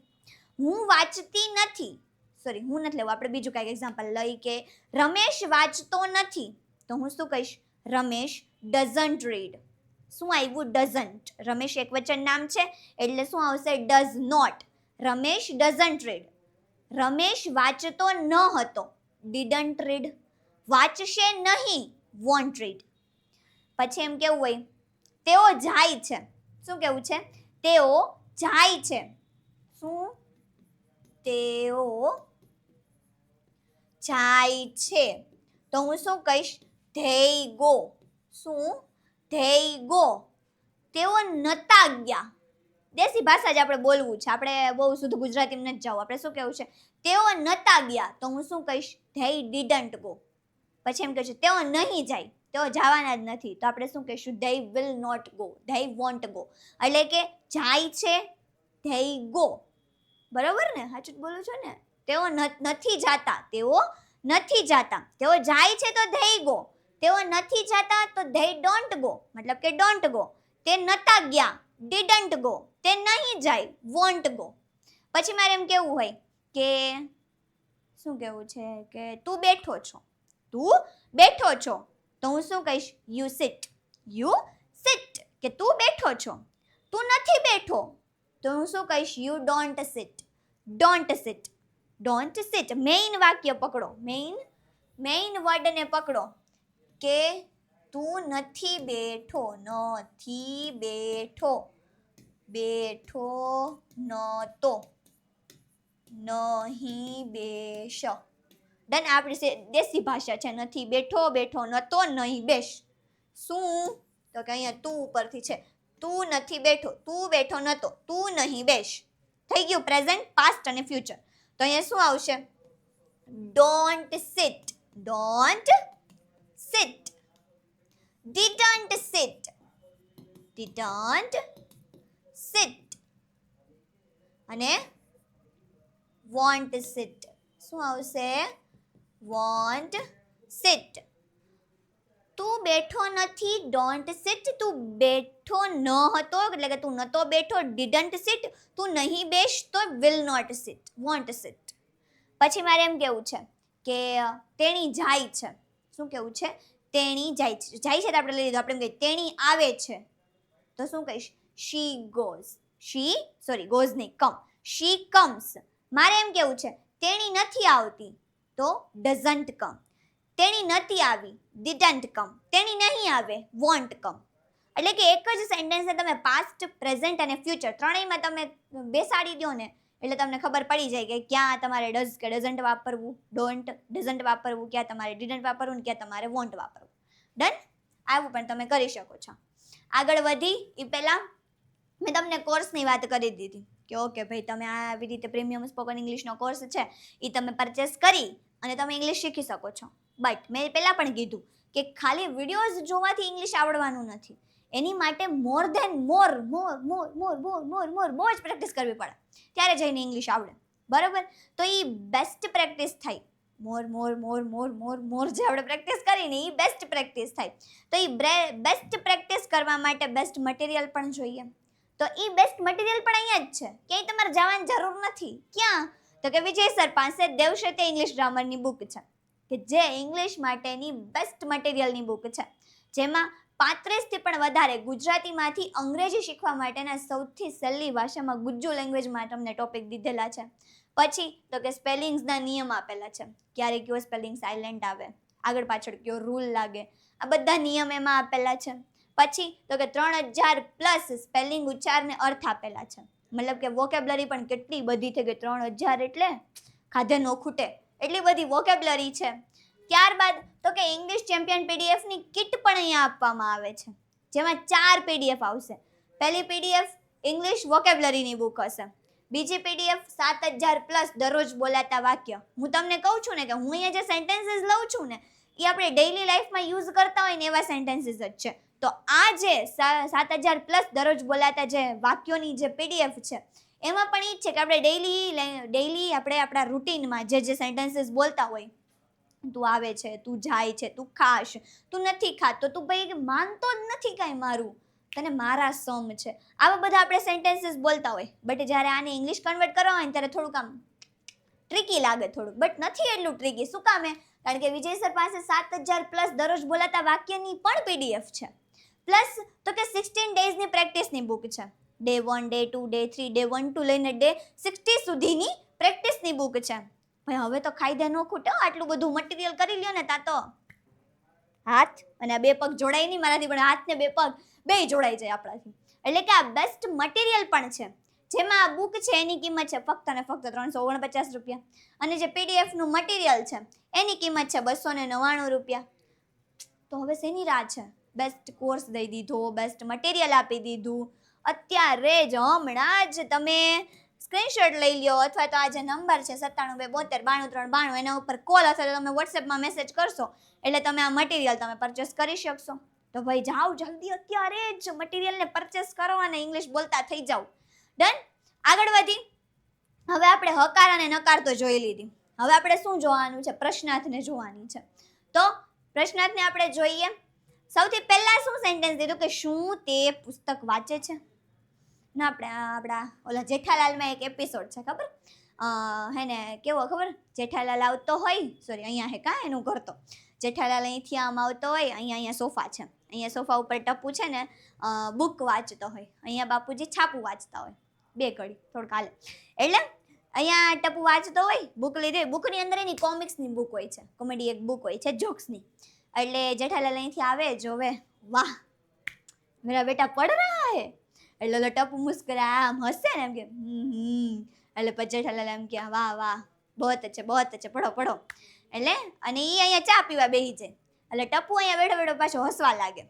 હું વાંચતી નથી. સોરી, હું નથી લેવું. આપણે બીજું કાંઈક એક્ઝામ્પલ લઈ કે રમેશ વાંચતો નથી. તો હું શું કહીશ? Ramesh doesn't read. શું આવ્યું? ડઝન્ટ. રમેશ એક વચન નામ છે એટલે શું આવશે? Does not. Ramesh doesn't read. Ramesh વાંચતો ન હતો. Didn't read. વાંચશે નહીં. Won't read. પછી એમ કેવું હોય? તેઓ જાય છે. શું કેવું છે? તેઓ જાય છે. શું? તેઓ જાય છે. તો હું શું કહીશ? They go. શું? They go. તેઓ નતા ગયા. દેશી ભાષા જ આપણે બોલવું છે. આપણે બહુ શુદ્ધ ગુજરાતીમાં નથી જવું. આપણે શું કહેવું છે? તેઓ નતા ગયા. તો હું શું કહીશ? They didn't go. પછી એમ કહે છે તેઓ નહીં જાય. તેઓ જવાના જ નથી. તો આપણે શું કહીશું? They will not go. They won't go. એટલે કે જાય છે, ધેય ગો. બરોબર ને? સાચું જ બોલું છું ને? તેઓ નથી જાતા. તેઓ નથી જાતા. તેઓ જાય છે તો ધેય ગો. તેઓ નથી જાતા તો ધેય ડોન્ટ ગો. મતલબ કે ડોન્ટ ગો. તે નતા ગયા. Didn't go. તે નહીં જાય. Want go. પછી મારે એમ કેવું હોય કે શું કેવું છે? કે તું બેઠો છો. તું બેઠો છો. તો હું શું કહીશ? You seat. You seat. કે તું બેઠો છો. તું નથી બેઠો. તો હું શું કહીશ? You don't sit. Don't sit. Don't sit. Main વાક્ય પકડો. મેઇન વર્ડને પકડો કે તું નથી બેઠો. નથી બેઠો. બેઠો નતો. નહીં બેસ. ડન. આપણી દેશી ભાષા છે. નથી બેઠો, બેઠો નતો, નહીં બેસ. શું? તો કે અહીંયા તું ઉપરથી છે. તું નથી બેઠો. તું બેઠો નતો. તું નહીં બેસ. થઈ ગયું પ્રેઝન્ટ, પાસ્ટ અને ફ્યુચર. તો અહીંયા શું આવશે? Don't sit. Don't sit. Didn't sit. Didn't sit. અને વોન્ટ સિટ. શું આવશે? Won't sit. તું બેઠો નથી. Don't sit. તું બેઠો ન હતો એટલે કે તું નતો બેઠો. Didn't sit. તું નહીં બેસ તો will not sit. Won't sit. પછી મારે એમ કેવું છે કે તેણી જાય છે. શું કેવું છે? તેણી જાય છે. જાય છે તો આપણે લઈ લીધું. આપણે એમ કહીએ તેણી આવે છે તો શું કહીશ? શી ગોઝ. ગોઝ નહીં, કમ. શી કમ્સ. મારે એમ કેવું છે તેણી નથી આવતી તો ડઝન્ટ કમ. તેણી નથી આવી, ડિડન્ટ કમ. તેણી નહીં આવે, વોન્ટ કમ. એટલે કે એક જ સેન્ટેન્સને તમે પાસ્ટ, પ્રેઝન્ટ અને ફ્યુચર ત્રણેયમાં તમે બેસાડી દો ને એટલે તમને ખબર પડી જાય કે ક્યાં તમારે ડઝ કે ડઝન્ટ વાપરવું, ડઝન્ટ વાપરવું, ક્યાં તમારે ડિડન્ટ વાપરવું, ક્યાં તમારે વોન્ટ વાપરવું. ડન? આવું પણ તમે કરી શકો છો. આગળ વધી એ પહેલા મેં તમને કોર્સની વાત કરી દીધી કે ઓકે ભાઈ તમે આવી રીતે પ્રીમિયમ સ્પોકન ઇંગ્લિશનો કોર્સ છે એ તમે પરચેસ કરી અને તમે ઇંગ્લિશ શીખી શકો છો. બટ મેં પહેલાં પણ કીધું કે ખાલી વિડીયોઝ જોવાથી ઇંગ્લિશ આવડવાનું નથી. એની માટે મોર બહુ જ પ્રેક્ટિસ કરવી પડે ત્યારે જઈને ઇંગ્લિશ આવડે. બરાબર? તો એ બેસ્ટ પ્રેક્ટિસ થાય. મોર જે આપણે પ્રેક્ટિસ કરીને એ બેસ્ટ પ્રેક્ટિસ થાય. તો એ બેસ્ટ પ્રેક્ટિસ કરવા માટે બેસ્ટ મટીરિયલ પણ જોઈએ. તો એ બેસ્ટ મટીરિયલ પણ અહીંયા જ છે, ક્યાંય તમારે જવાની જરૂર નથી. ક્યાં? તો કે વિજય સર પાસે દેવશતે ઇંગ્લિશ ગ્રામરની બુક છે કે જે ઇંગ્લિશ માટેની બેસ્ટ મટીરિયલની બુક છે, જેમાં 35થી પણ વધારે ગુજરાતીમાંથી અંગ્રેજી શીખવા માટેના સૌથી સહેલી ભાષામાં ગુજ્જુ લેંગ્વેજમાં તમને ટોપિક દીધેલા છે. પછી તો કે સ્પેલિંગ્સના નિયમ આપેલા છે, ક્યારે કયો સ્પેલિંગ સાયલેન્ટ આવે, આગળ પાછળ કયો રૂલ લાગે, આ બધા નિયમ એમાં આપેલા છે. પછી તો કે 3000+ સ્પેલિંગ ઉચ્ચારને અર્થ આપેલા છે. મતલબ કે વોકેબ્લરી પણ કેટલી બધી થઈ ગઈ. 3000 એટલે ખાધે ન ખૂટે એટલી બધી વોકેબ્લરી છે. ત્યારબાદ તો કે ઇંગ્લિશ ચેમ્પિયન પીડીએફની કિટ પણ અહીંયા આપવામાં આવે છે, જેમાં 4 પીડીએફ આવશે. પહેલી પીડીએફ ઇંગ્લિશ વોકેબ્લરીની બુક હશે. બીજી પીડીએફ 7000+ દરરોજ બોલાતા વાક્ય. હું તમને કહું છું ને કે હું અહીંયા જે સેન્ટેન્સીસ લઉં છું ને એ આપણે ડેઇલી લાઈફમાં યુઝ કરતા હોય ને એવા સેન્ટેન્સીસ જ છે. તો આ જે 7000+ દરરોજ બોલાતા જે વાક્યોની જે પીડીએફ છે એમાં પણ એ જ છે કે આપણે ડેઇલી આપણે આપણા રૂટીનમાં જે સેન્ટેન્સીસ બોલતા હોય, તું આવે છે, તું જાય છે, તું ખાશ, તું નથી ખાતો, તું ભાઈ માનતો જ નથી કાંઈ મારું, તને મારા સમ છે, આવા બધા આપણે સેન્ટેન્સીસ બોલતા હોય. બટ જ્યારે આને ઇંગ્લિશ કન્વર્ટ કરવા હોય ને ત્યારે થોડુંક આમ ટ્રિકી લાગે થોડુંક, બટ નથી એટલું ટ્રિકી. શું કામ? કારણ કે વિજય સર પાસે 7000+ દરરોજ બોલાતા વાક્યની પણ પીડીએફ છે. પ્લસ તો કે 16 ડેઝની પ્રેક્ટિસની બુક છે. Day 1, day 2, day 3, day 1 to લઈને ડે 60 સુધીની પ્રેક્ટિસની બુક છે. ભાઈ હવે તો ખાઈ ન ખૂટે, આટલું બધું મટીરિયલ કરી લ્યો ને તા તો હાથ અને આ 2 પગ જોડાય નહીં મારાથી, પણ હાથ ને 2 પગ બે જોડાઈ જાય આપણાથી. એટલે કે આ બેસ્ટ મટીરિયલ પણ છે, જેમાં આ બુક છે એની કિંમત છે ફક્ત ને ફક્ત 349 રૂપિયા, અને જે પીડીએફનું મટીરિયલ છે એની કિંમત છે 299 રૂપિયા. તો હવે શેની રાહ છે? બેસ્ટ કોર્સ દઈ દીધો, બેસ્ટ મટીરિયલ આપી દીધું. અત્યારે જ હમણાં જ તમે સ્ક્રીનશોટ લઈ લ્યો, અથવા તો આ જે નંબર છે 9772729392 એના ઉપર કોલ અથવા તો તમે વોટ્સએપમાં મેસેજ કરશો એટલે તમે આ મટીરિયલ તમે પરચેસ કરી શકશો. તો ભાઈ જાઓ જલ્દી, અત્યારે જ મટીરિયલને પરચેસ કરો અને ઇંગ્લિશ બોલતા થઈ જાઓ. ડન? આગળ વધી હવે આપણે હકાર અને નકાર તો જોઈ લીધી. હવે આપણે શું જોવાનું છે? પ્રશ્નાર્થને જોવાની છે. તો પ્રશ્નાર્થને આપણે જોઈએ. સૌથી પહેલા શું સેન્ટેન્સ દીધું કે શું તે પુસ્તક વાંચે છે? ના, આપણા ઓલા જેઠાલાલમાં એક એપિસોડ છે ખબર, હે ને કેવો ખબર, જેઠાલાલ આવતો હોય, સોરી અહીંયા હે કાં એનું ઘર, તો જેઠાલાલ અહીંથી આમ આવતો હોય, અહીંયા સોફા છે, અહીંયા સોફા ઉપર ટપુ છે ને બુક વાંચતો હોય, અહીંયા બાપુજી છાપું વાંચતા હોય, બે ઘડી થોડુંક હાલે. એટલે અહીંયા ટપુ વાંચતો હોય, બુક લીધી, બુકની અંદર એની કોમિક્સની બુક હોય છે, કોમેડી એક બુક હોય છે જોક્સની. એટલે જેઠાલાલ અહીંથી આવે, જોવે, વાહ મેરા બેટા પઢ રહા હે, એટલે ટપુ મુસ્કરા આમ હસે ને એમ કે એટલે પછી જેઠાલાલ એમ કે વાહ વાહ બહોત અચ્છે પઢો પઢો. એટલે અને એ અહીંયા ચા પીવા બેસી જાય, એટલે ટપુ અહીંયા બેઠો બેઠો પાછો હસવા લાગે.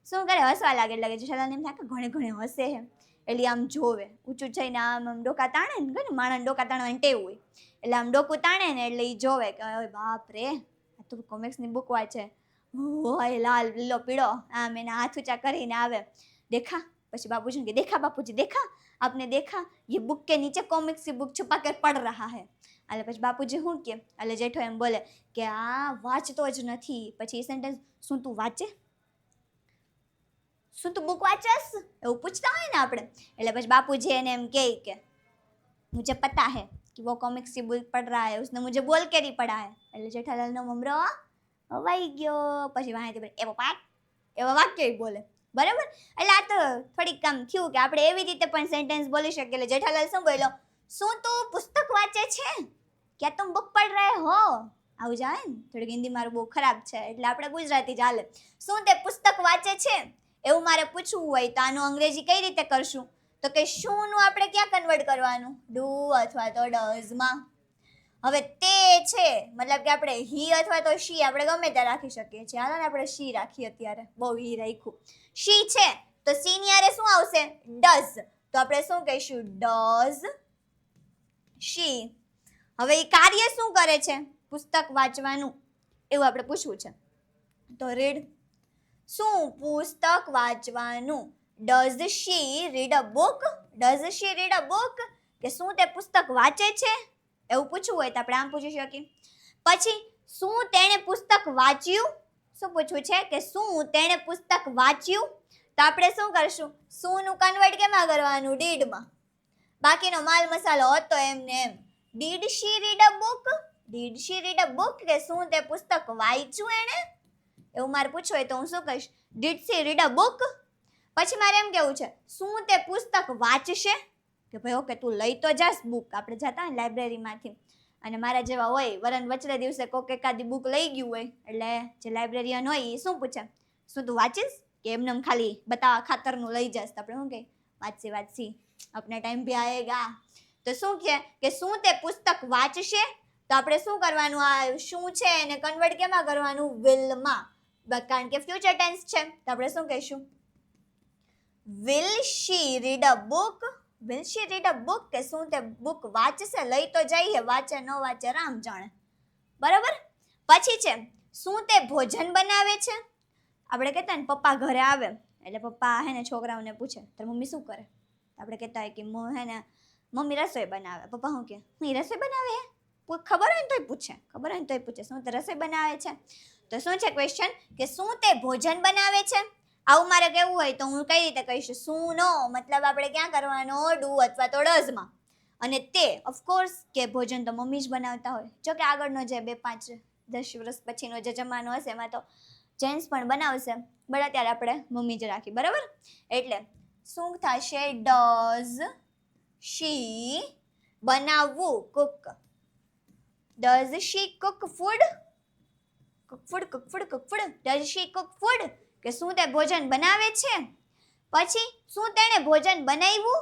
શું કરે? હસવા લાગે. એટલે જેઠાલાલ એમ થાય કે ઘણે ઘણે હસે હે, એટલે આમ જોવે, ઊંચું થઈને આમ ડોકા તાણે ને, ને માણસ ડોકા તાણવાની ટેવ હોય, એટલે આમ ડોકું તાણે ને એટલે એ જોવે કે બાપ રે આ તો કોમિક્સની બુક વાંચે, હોય લાલ લીલો પીળો, આમ એના હાથ ઊંચા કરીને આવે, દેખા. પછી બાપુજી કે દેખા બાપુજી દેખા, આપને દેખા ये बुक के नीचे कॉमिक्स की बुक छुपा कर पढ़ रहा है. એટલે પછી બાપુજી શું કે, એટલે જેઠો એમ બોલે કે આ વાંચતો જ નથી. પછી એ સેન્ટેન્સ, શું તું વાંચે, શું તું બુક વાંચસ, એવું પૂછતા હોય ને આપણે. એટલે પછી બાપુજી એને એમ કહે કે મુझे पता है कि वो कॉमिक सी बुक पढ़ रहा है, उसने मुझे बोल के नहीं पढ़ा है. એટલે જેઠાલાલનો મમરો હવાઈ ગયો. પછી વાંહેથી એ પપ્પા એવા વાક્ય બોલે. બરાબર. એટલે આ તો થોડીક આમ થયું કે આપણે એવી રીતે પણ સેન્ટેન્સ બોલી શકીએ. એટલે જેઠાલાલ શું બોલ્યો, શું તું પુસ્તક વાંચે છે, ક્યાં તુમ બુક પઢ રહે હો. આવું જ આવે ને, થોડીક હિન્દી મારું બહુ ખરાબ છે એટલે આપણે ગુજરાતી ચાલે. શું તે પુસ્તક વાંચે છે એવું મારે પૂછવું હોય તો આનું અંગ્રેજી કઈ રીતે કરશું, તો કે શુંનું આપણે ક્યાં કન્વર્ટ કરવાનું, ડુ અથવા તો ડઝમાં. હવે તે છે મતલબ કે આપણે હી અથવા તો શી આપણે ગમે ત્યાં રાખી શકીએ છીએ. હાલો ને આપણે શી રાખીએ, અત્યારે બહુ હી રાખ્યું. શી છે તો સી ની આરે શું આવશે, ડઝ. તો આપણે શું કહીશું, ડઝ શી. હવે એ કાર્ય શું કરે છે, પુસ્તક વાંચવાનું, એવું આપણે પૂછવું છે. તો રીડ, શું પુસ્તક વાંચવાનું. Does she read a book, does she read a book, કે શું તે પુસ્તક વાંચે છે એવું પૂછવું હોય તો આપણે આમ પૂછી શકીએ. પછી શું તેણે પુસ્તક વાંચ્યું, શું પૂછવું છે કે શું તેણે પુસ્તક વાંચ્યું, તો આપણે શું કરશું, શું નું કન્વર્ટ કેમાં કરવાનું, ડીડમાં. બાકીનો માલ મસાલો હતો એમને એમ. Did she read a book, did she read a book, કે શું તે પુસ્તક વાંચ્યું એણે, એવું મારે પૂછવું હોય તો હું શું કહીશ, did she read a book. પછી મારે એમ કેવું છે, શું તે પુસ્તક વાંચશે, કે ભાઈ ઓકે તું લઈ તો જાસ બુક. આપણે જતા હોય લાઇબ્રેરીમાંથી અને મારા જેવા હોય વરન વચલે દિવસે કોક એકાદી બુક લઈ ગયું હોય, એટલે જે લાઇબ્રેરિયન હોય એ શું પૂછે, શું તું વાંચીશ, કે એમને ખાલી બતાવવા ખાતરનું લઈ જાસ. તો આપણે શું કહીએ, વાંચી વાંચી अपने टाइम भी आएगा. તો શું કે શું તે પુસ્તક વાંચશે, તો આપણે શું કરવાનું, આ શું છે એને કન્વર્ટ કેમાં કરવાનું, વિલમાં. કારણ કે ફ્યુચર ટેન્સ છે તો આપણે શું કહીશું, will she read a book, will she read a book, કે શું તે બુક વાંચશે, લઈ તો જઈએ, વાંચે ન વાંચે રામ જાણે. બરાબર. પછી છે શું તે ભોજન બનાવે છે. આપણે કહેતા ને પપ્પા ઘરે આવે એટલે પપ્પા હે ને છોકરાઓને પૂછે તો મમ્મી શું કરે, આપણે કહેતા હોય કે હે ને મમ્મી રસોઈ બનાવે. પપ્પા શું કે હું રસોઈ બનાવે હે, ખબર હોય ને તોય પૂછે, ખબર હોય ને તોય પૂછે શું તે રસોઈ બનાવે છે. તો શું છે ક્વેશ્ચન, કે શું તે ભોજન બનાવે છે. આવું મારે કહેવું હોય તો હું કઈ રીતે કહીશ, શું નો મતલબ આપણે ક્યાં કરવાનો, ડુ અથવા તો ડઝમાં. અને તે ઓફકોર્સ કે ભોજન તો મમ્મી જ બનાવતા હોય. જો કે આગળનો જે 2-5-10 વર્ષ પછીનો જે જમાનો હશે એમાં તો જેન્ટ્સ પણ બનાવશે, બટ અત્યારે આપણે મમ્મી જ રાખી. બરાબર. એટલે શું થશે, ડઝ શી બનાવવું, cook. Does she cook food, cook food, cook food, cook food. Does she cook food, કે શું તે ભોજન બનાવે છે. પછી શું તેણે ભોજન બનાવ્યું.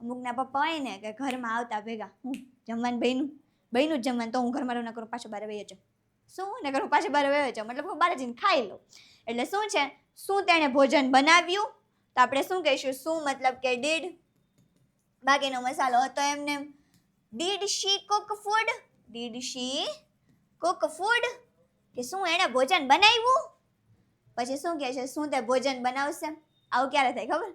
અમુકના પપ્પા હોય ને કે ઘરમાં આવતા ભેગા હું જમવાનું બહેનું જ જમવાનું, તો હું ઘરમાં રહું, કરું પાછો બારે વહી જાઉં. શું ને કરું પાછો બારે વહી જાઉં, મતલબ હું બારે જઈને ખાઈ લઉં. એટલે શું છે, શું તેણે ભોજન બનાવ્યું, તો આપણે શું કહીશું, શું મતલબ કે ડીડ, બાકીનો મસાલો હતો એમને. Did she cook food, did she cook food, કે શું એણે ભોજન બનાવ્યું. પછી શું કહે છે, શું તે ભોજન બનાવશે. આવું ક્યારે થાય ખબર,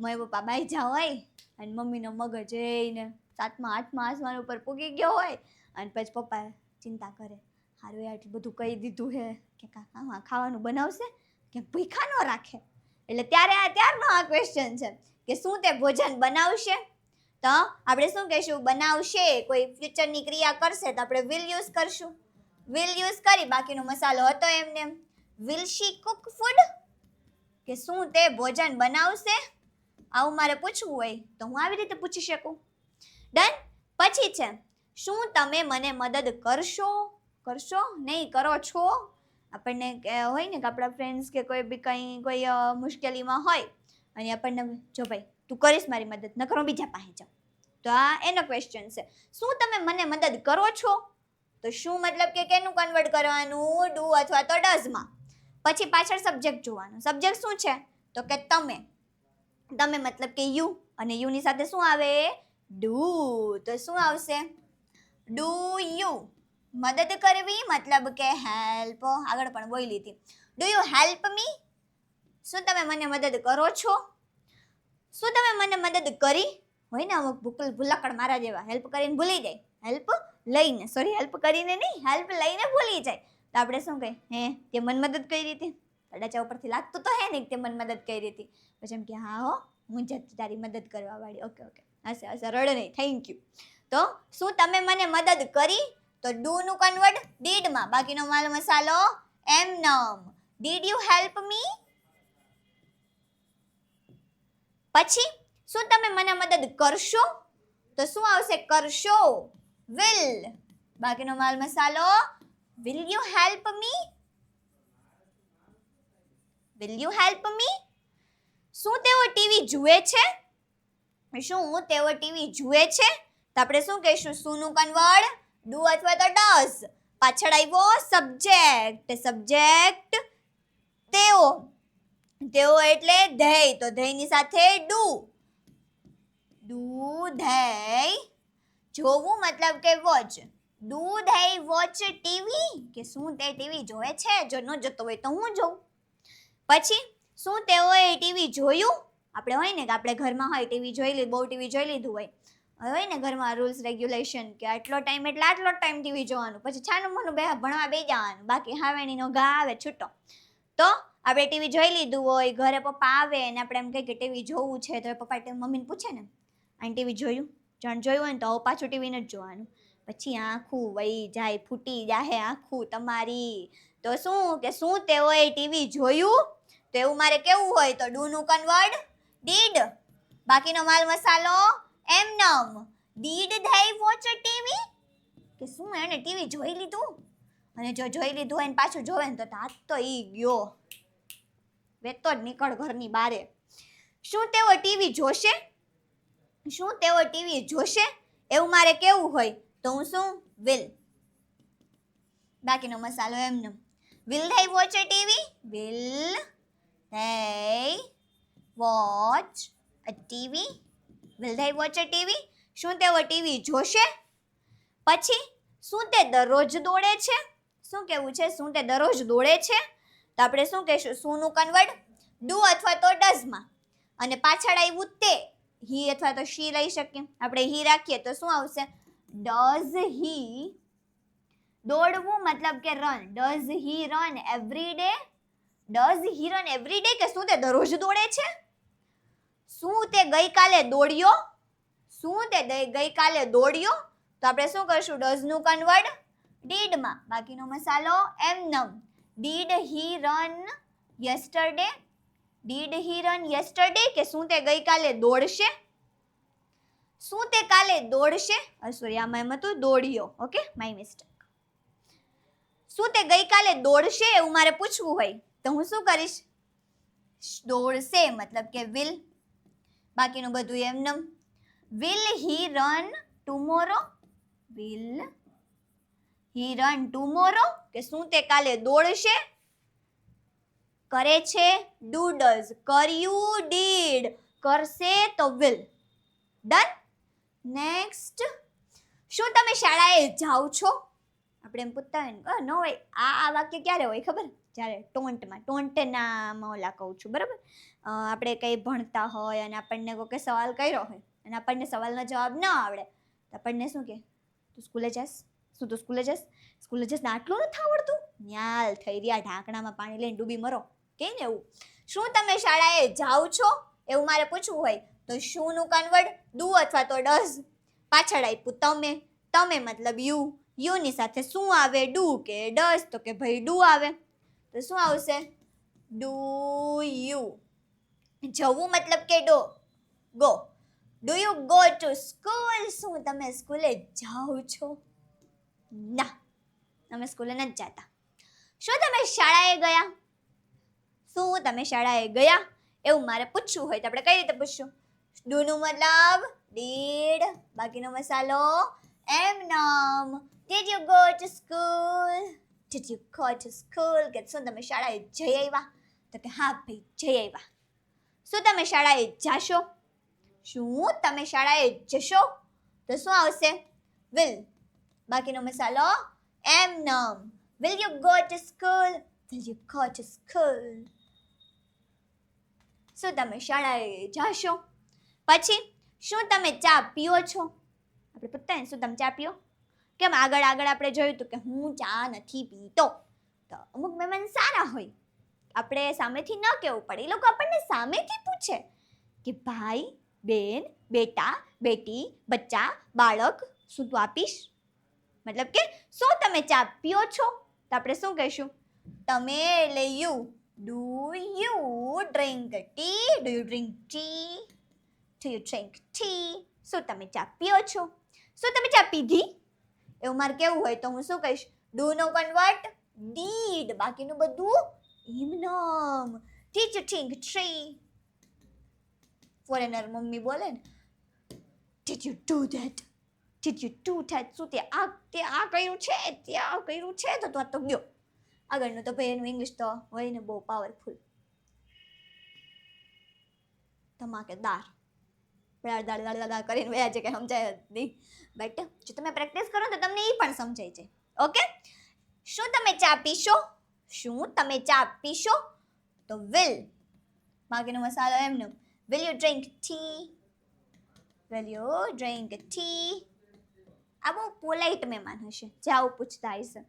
મમ્મી પપ્પા બાઈજા હોય અને મમ્મીનો મગજ એને 7મા 8મા આસમાન ઉપર પૂગી ગયો હોય અને પછી પપ્પા ચિંતા કરે, હારું આટલું બધું કહી દીધું હે કે ખાવાનું બનાવશે કે ભૂખા ન રાખે. એટલે ત્યારનો આ ક્વેશ્ચન છે કે શું તે ભોજન બનાવશે. તો આપણે શું કહીશું, બનાવશે. કોઈ ફ્યુચરની ક્રિયા કરશે તો આપણે વિલ યુઝ કરશું. વિલ યુઝ કરી બાકીનો મસાલો હતો એમને. વિલ શી કુક ફૂડ, કે શું તે ભોજન બનાવશે. આવું મારે પૂછવું હોય તો હું આવી રીતે પૂછી શકું. ડન. પછી છે શું તમે મને મદદ કરશો નહીં કરો છો. આપણને હોય ને કે આપણા ફ્રેન્ડ્સ કે કોઈ બી કોઈ મુશ્કેલીમાં હોય અને આપણને જો ભાઈ તું કરીશ મારી મદદ, ન કરો બીજા પાસે જાઓ. તો આ એનો ક્વેશ્ચન છે, શું તમે મને મદદ કરો છો. તો શું મતલબ કે કેનું કન્વર્ટ કરવાનું, ડુ અથવા તો ડઝમાં. પછી પાછળ સબ્જેક્ટ જોવાનું. સબ્જેક્ટ શું છે તો કે તમે મતલબ કે યુ, અને યુ ની સાથે શું આવે, ડુ. તો શું આવશે, ડુ યુ. મદદ કરવી મતલબ કે હેલ્પ, આગળ પણ બોલી હતી. ડુ યુ હેલ્પ મી, શું તમે મને મદદ કરો છો. શું તમે મને મદદ કરી. હોય ને અમુક ભૂલકડ મારા જેવા હેલ્પ કરીને ભૂલી જાય, હેલ્પ કરીને નહીં, હેલ્પ લઈને ભૂલી જાય. તો આપણે શું કહે, હે તે મને મદદ કરી હતી. કદાચ ઉપરથી લાગતું તો હે નહીં તે મને મદદ કરી હતી. પછી એમ કે હા હો હું જ તારી મદદ કરવા વાળી. ઓકે હશે રડ નહીં, થેન્ક યુ. તો શું તમે મને મદદ કરી? તો ડુ નું કન્વર્ટ ડીડ માં, બાકીનો માલ મસાલો એમ નમ. Did you help me? પછી શું તમે મને મદદ કરશો? તો શું આવશે? કરશો, વિલ. બાકીનો માલ મસાલો will you help me? Will you help મી? શું તેઓ ટીવી જુએ છે? શું તેઓ ટીવી જુએ છે? તો આપણે શું કહીશું? શું નું કન્વર્ટ ડુ અથવા તો ડઝ. પાછળ આવ્યો સબ્જેક્ટ. સબ્જેક્ટ તેઓ. તેઓ એટલે ધેય, તો ધેયની સાથે ડુ. ડુ ધેય જોવું મતલબ કે watch. Do they watch TV? કે શું તે ટીવી જોવે છે? જો ન જોતો હોય તો હું જોઉં. પછી શું તેઓએ ટીવી જોયું? આપણે હોય ને કે આપણે ઘરમાં હોય ટીવી જોઈ લીધું, બહુ ટીવી જોઈ લીધું હોય ને ઘરમાં રૂલ્સ રેગ્યુલેશન કે આટલો ટાઈમ એટલે આટલો ટાઈમ ટીવી જોવાનું, પછી છાનું મોનું ભણવા બેસી જવાનું, બાકી હાવેણીનો ઘા આવે છૂટો. તો આપણે ટીવી જોઈ લીધું હોય, ઘરે પપ્પા આવે ને આપણે એમ કહીએ કે ટીવી જોવું છે, તો પપ્પા મમ્મીને પૂછે ને, આને ટીવી જોયું? જાણ જોયું હોય ને તો પાછું ટીવી નથી જોવાનું. પછી આખું વહી જાય, ફૂટી જાહે આખું તમારી. તો શું કે શું તેઓએ ટીવી જોયું? તો એવું મારે કેવું હોય તો ડુ નું કન્વર્ટ ડીડ. બાકીનો માલ મસાલો એમ નમ. Did they watch TV? કે શું એને ટીવી જોઈ લીધું? અને જો જોઈ લીધું હોય ને પાછું જોવે ને તો હાથ તો ઈ ગયો, વેતો જ નીકળ ઘરની બારે. શું તેઓ ટીવી જોશે? શું તેઓ ટીવી જોશે? એવું મારે કેવું હોય તો હું શું? વિલ. બાકીનો મસાલો એમનેમ. Will they watch TV? Will they watch a TV? Will they watch a TV? શું તેઓ ટીવી જોશે? પછી શું તે દરરોજ દોડે છે? શું કેવું છે? શું તે દરરોજ દોડે છે? તો આપણે શું કહીશું? શું નું કન્વર્ટ ડુ અથવા તો ડઝ માં. અને પાછળ આવ્યું તે, હી અથવા તો શી લઈ શકીએ. આપણે હી રાખીએ તો શું આવશે? ડઝ હી દોડવું મતલબ કે run. Does he run every day? Does he run every day? કે શું તે દરરોજ દોડે છે? શું તે ગઈકાલે દોડ્યો? શું તે ગઈકાલે દોડ્યો? તો આપણે શું કરશું? ડઝ નું કન્વર્ટ ડીડ માં, બાકીનો મસાલો એમ નમ. Did he run yesterday? Did he run yesterday? કે શું તે ગઈકાલે દોડશે? શું તે કાલે દોડશે? સોરી, આમાં એમ હતું દોડ્યો. Okay, my mistake. શું તે ગઈકાલે દોડશે એવું મારે પૂછવું હોય તો હું શું કરીશ? દોડશે મતલબ કે વિલ. બાકીનું બધું એમનેમ. Will he run tomorrow? Will he run tomorrow? કે શું તે કાલે દોડશે? કરે છે ડુ ડઝ. કર્યું ડીડ. કરશે તો વિલ. ડન. નેક્સ્ટ. શું તમે શાળાએ જાઓ છો? આપણે એમ પૂછતા હોય ને, નો હોય. આ વાક્ય ક્યારે હોય ખબર? જ્યારે ટોન્ટમાં, ટોન્ટના ઓલા કહું છું, બરાબર? આપણે કંઈ ભણતા હોય અને આપણને કોઈ સવાલ કર્યો હોય અને આપણને સવાલનો જવાબ ન આવડે તો આપણને શું કહે? તું સ્કૂલે જાસ? શું તું સ્કૂલે જાસ? સ્કૂલે જાસ ને આટલું નથી આવડતું? ન્યાલ થઈ રહ્યા, ઢાંકણામાં પાણી લઈને ડૂબી મરો. કે ને એવું. શું તમે શાળાએ જાઓ છો એવું મારે પૂછવું હોય તો શું નું કન્વર્ટ ડુ અથવા તો ડઝ. પાછળ આપ્યું તમે. તમે મતલબ યુ. યુ ની સાથે શું આવે? ડુ કે ડઝ? તો કે ભાઈ ડુ આવે. તો શું આવશે? Do you. જવું મતલબ કે go. Do you go to school? શું તમે સ્કૂલે જાઓ છો? ના, તમે સ્કૂલે નથી જતા. શું તમે શાળાએ ગયા? શું તમે શાળાએ ગયા એવું મારે પૂછવું હોય તો આપણે કઈ રીતે પૂછશું? ડુ નું મતલબ ડીડ. બાકીનો મસાલો એમ નમ. Did you go to school? Did you go to school? કે શું તમે શાળાએ જઈ આવ્યા? તો કે હા ભાઈ જઈ આવ્યા. શું તમે શાળાએ જાશો? શું તમે શાળાએ જશો? તો શું આવશે? will. બાકીનો મસાલો એમ નમ. Will you go to school? Will you go to school? શું તમે શાળાએ જાશો? પછી શું તમે ચા પીઓ છો? આપણે પૂછતા ને શું તમે ચા પીઓ? કેમ આગળ આપણે જોયું હતું કે હું ચા નથી પીતો. તો અમુક મહેમાન સારા હોય, આપણે સામેથી ન કહેવું પડે, એ લોકો આપણને સામેથી પૂછે કે ભાઈ, બેન, બેટા, બેટી, બચ્ચા, બાળક, શું તું આપીશ? મતલબ કે શું તમે ચા પીઓ છો? તો આપણે શું કહીશું? તમે એટલે you. Do you drink tea? Do you drink tea? Do you drink tea? શું તમે ચા પીઓ છો? શું તમે ચા પીધી? એવું મારે કેવું હોય તો હું શું કહીશ? ડુ નો કન્વર્ટ ડીડ, બાકીનું બધું એમનેમ. Did you drink tea? Foreigner mummy બોલે ને, did you do that? Did you do that? શું તે આ કર્યું છે? તે આ કર્યું છે? તો તું આ તો ગયો. આગળનું તો ભાઈ એનું ઇંગ્લિશ તો હોય ને બહુ પાવરફુલ. ધમાકેદાર. દાળ કરીને વયા છે કે સમજાય જ નહીં. બટ જો તમે પ્રેક્ટિસ કરો તો તમને એ પણ સમજાય છે. ઓકે, શું તમે ચા પીશો? શું તમે ચા પીશો? તો વિલ, બાકીનો મસાલો એમને. Will you drink tea? Will you drink tea? આ બહુ પોલાઇટ મહેમાન હશે જે આવું પૂછતા હશે.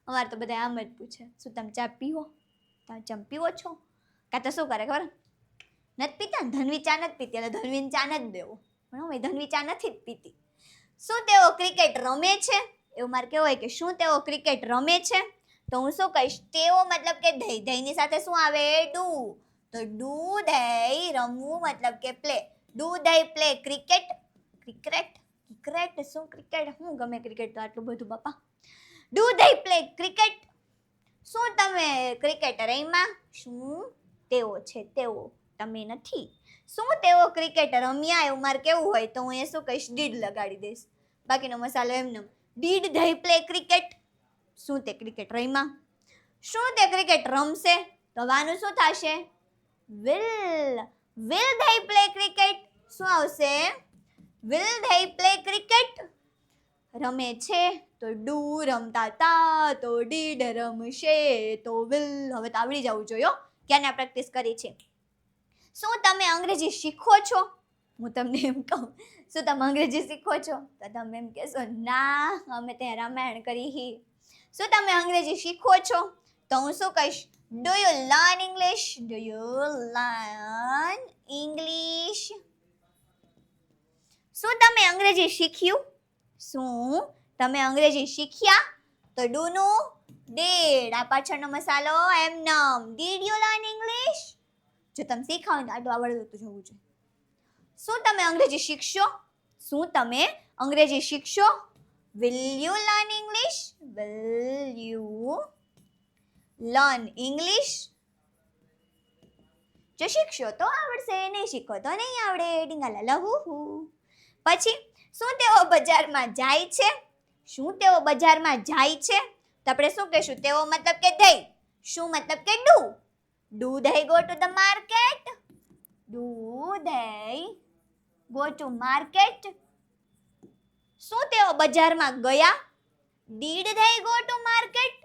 અમારે તો બધા આમ જ પૂછે, શું તમે ચા પીવો? તમે ચા પીવો છો? કાં તો શું કરે ખબર? નથી પીતા ને, ધનવી ચા નથી પીતી એટલે ધનવીને ચા નથી દેવો. પણ હું ધનવી ચા નથી જ પીતી. શું તેઓ ક્રિકેટ રમે છે? એવું મારે કેવું હોય કે શું તેઓ ક્રિકેટ રમે છે? તો હું શું કહીશ? તેઓ મતલબ કે ધઈ, ધઈની સાથે શું આવે? ડુ. તો ડુ ધઈ, રમવું મતલબ કે play. Do they play cricket? Cricket? Cricket શું ક્રિકેટ? હું ગમે ક્રિકેટ તો આટલું બધું બાપા. Do they play cricket? શું તમે ક્રિકેટ રમ્યા? શું તેઓ છે તેઓ, તમે નથી. શું તેઓ ક્રિકેટ રમ્યા? એવું મારે કેવું હોય તો હું એ શું કહીશ? ડીડ લગાડી દઈશ. બાકીનો મસાલો એમને. Did they play cricket? શું તે ક્રિકેટ રમ્યા? શું તે ક્રિકેટ રમશે? તો વાનું શું થશે? Will. Will they play cricket? શું આવશે? Will they play cricket? રમે છે તો ડુ, રમતા તા તો ડીડ, રમશે તો વિલ. હવે તો આવડી જવું જોઈએ ક્યાંને આ પ્રેક્ટિસ કરી છે. શું તમે અંગ્રેજી શીખો છો? હું તમને એમ કહું, શું તમે અંગ્રેજી શીખો છો? તો તમે એમ કહેશો ના, અમે ત્યાં રામાયણ કરી. શું તમે અંગ્રેજી શીખો છો? તો હું શું કહીશ? Do you learn English? Do you learn English? શું તમે અંગ્રેજી શીખ્યું? શું તમે અંગ્રેજી શીખ્યા? તો ડુ નું ડીડ, આ પાછળનો મસાલો એમનમ. Did you learn English? જો તમે શીખાવ ને આટલું આવડતું તો જોવું જોઈએ. શું તમે અંગ્રેજી શીખશો? શું તમે અંગ્રેજી શીખશો? Will you learn English? Will you learn English? જો શીખશો તો આવડશે, નહીં શીખો તો નહીં આવડે. ડીંગાલા લહુ. પછી શું તેઓ બજારમાં જાય છે? શું તેઓ બજારમાં જાય છે? તો આપણે શું કહીશું? તેઓ મતલબ કે ધઈ. શું મતલબ કે do. Do they go to the market? Do they go to market? શું તેઓ બજારમાં ગયા? Did they go to market?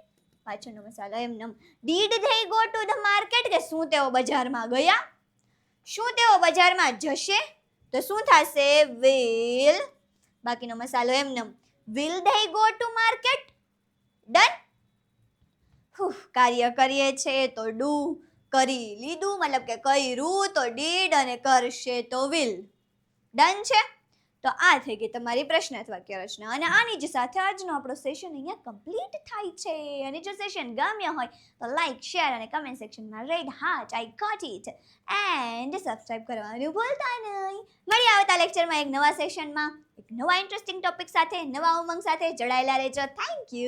પાછળનો મસાલો એમનેમ. Did they go to the market કે શું તેઓ બજારમાં ગયા? શું તેઓ બજારમાં જશે? તો શું થશે? વિલ, બાકીનો મસાલો એમનેમ. Will they go to market? Done. કાર્ય કરીએ છે તો ડુ, કરી લીધું મતલબ કે કર્યું તો ડીડ, અને કરશે તો વિલ. ડન છે. તો આ થઈ ગઈ તમારી પ્રશ્નાર્થ રચના, અને આની જ સાથે આજનો આપણો સેશન અહીંયા કમ્પ્લીટ થાય છે. અને જો સેશન ગમ્યો હોય તો લાઈક, શેર અને કમેન્ટ સેક્શનમાં red heart, I got it, and subscribe કરવાનું ભૂલતા નહીં. મળીએ આવતા લેક્ચરમાં એક નવા સેશનમાં એક નવા ઇન્ટરેસ્ટિંગ ટોપિક સાથે, નવા ઉમંગ સાથે જોડાયેલા રહેજો. Thank you.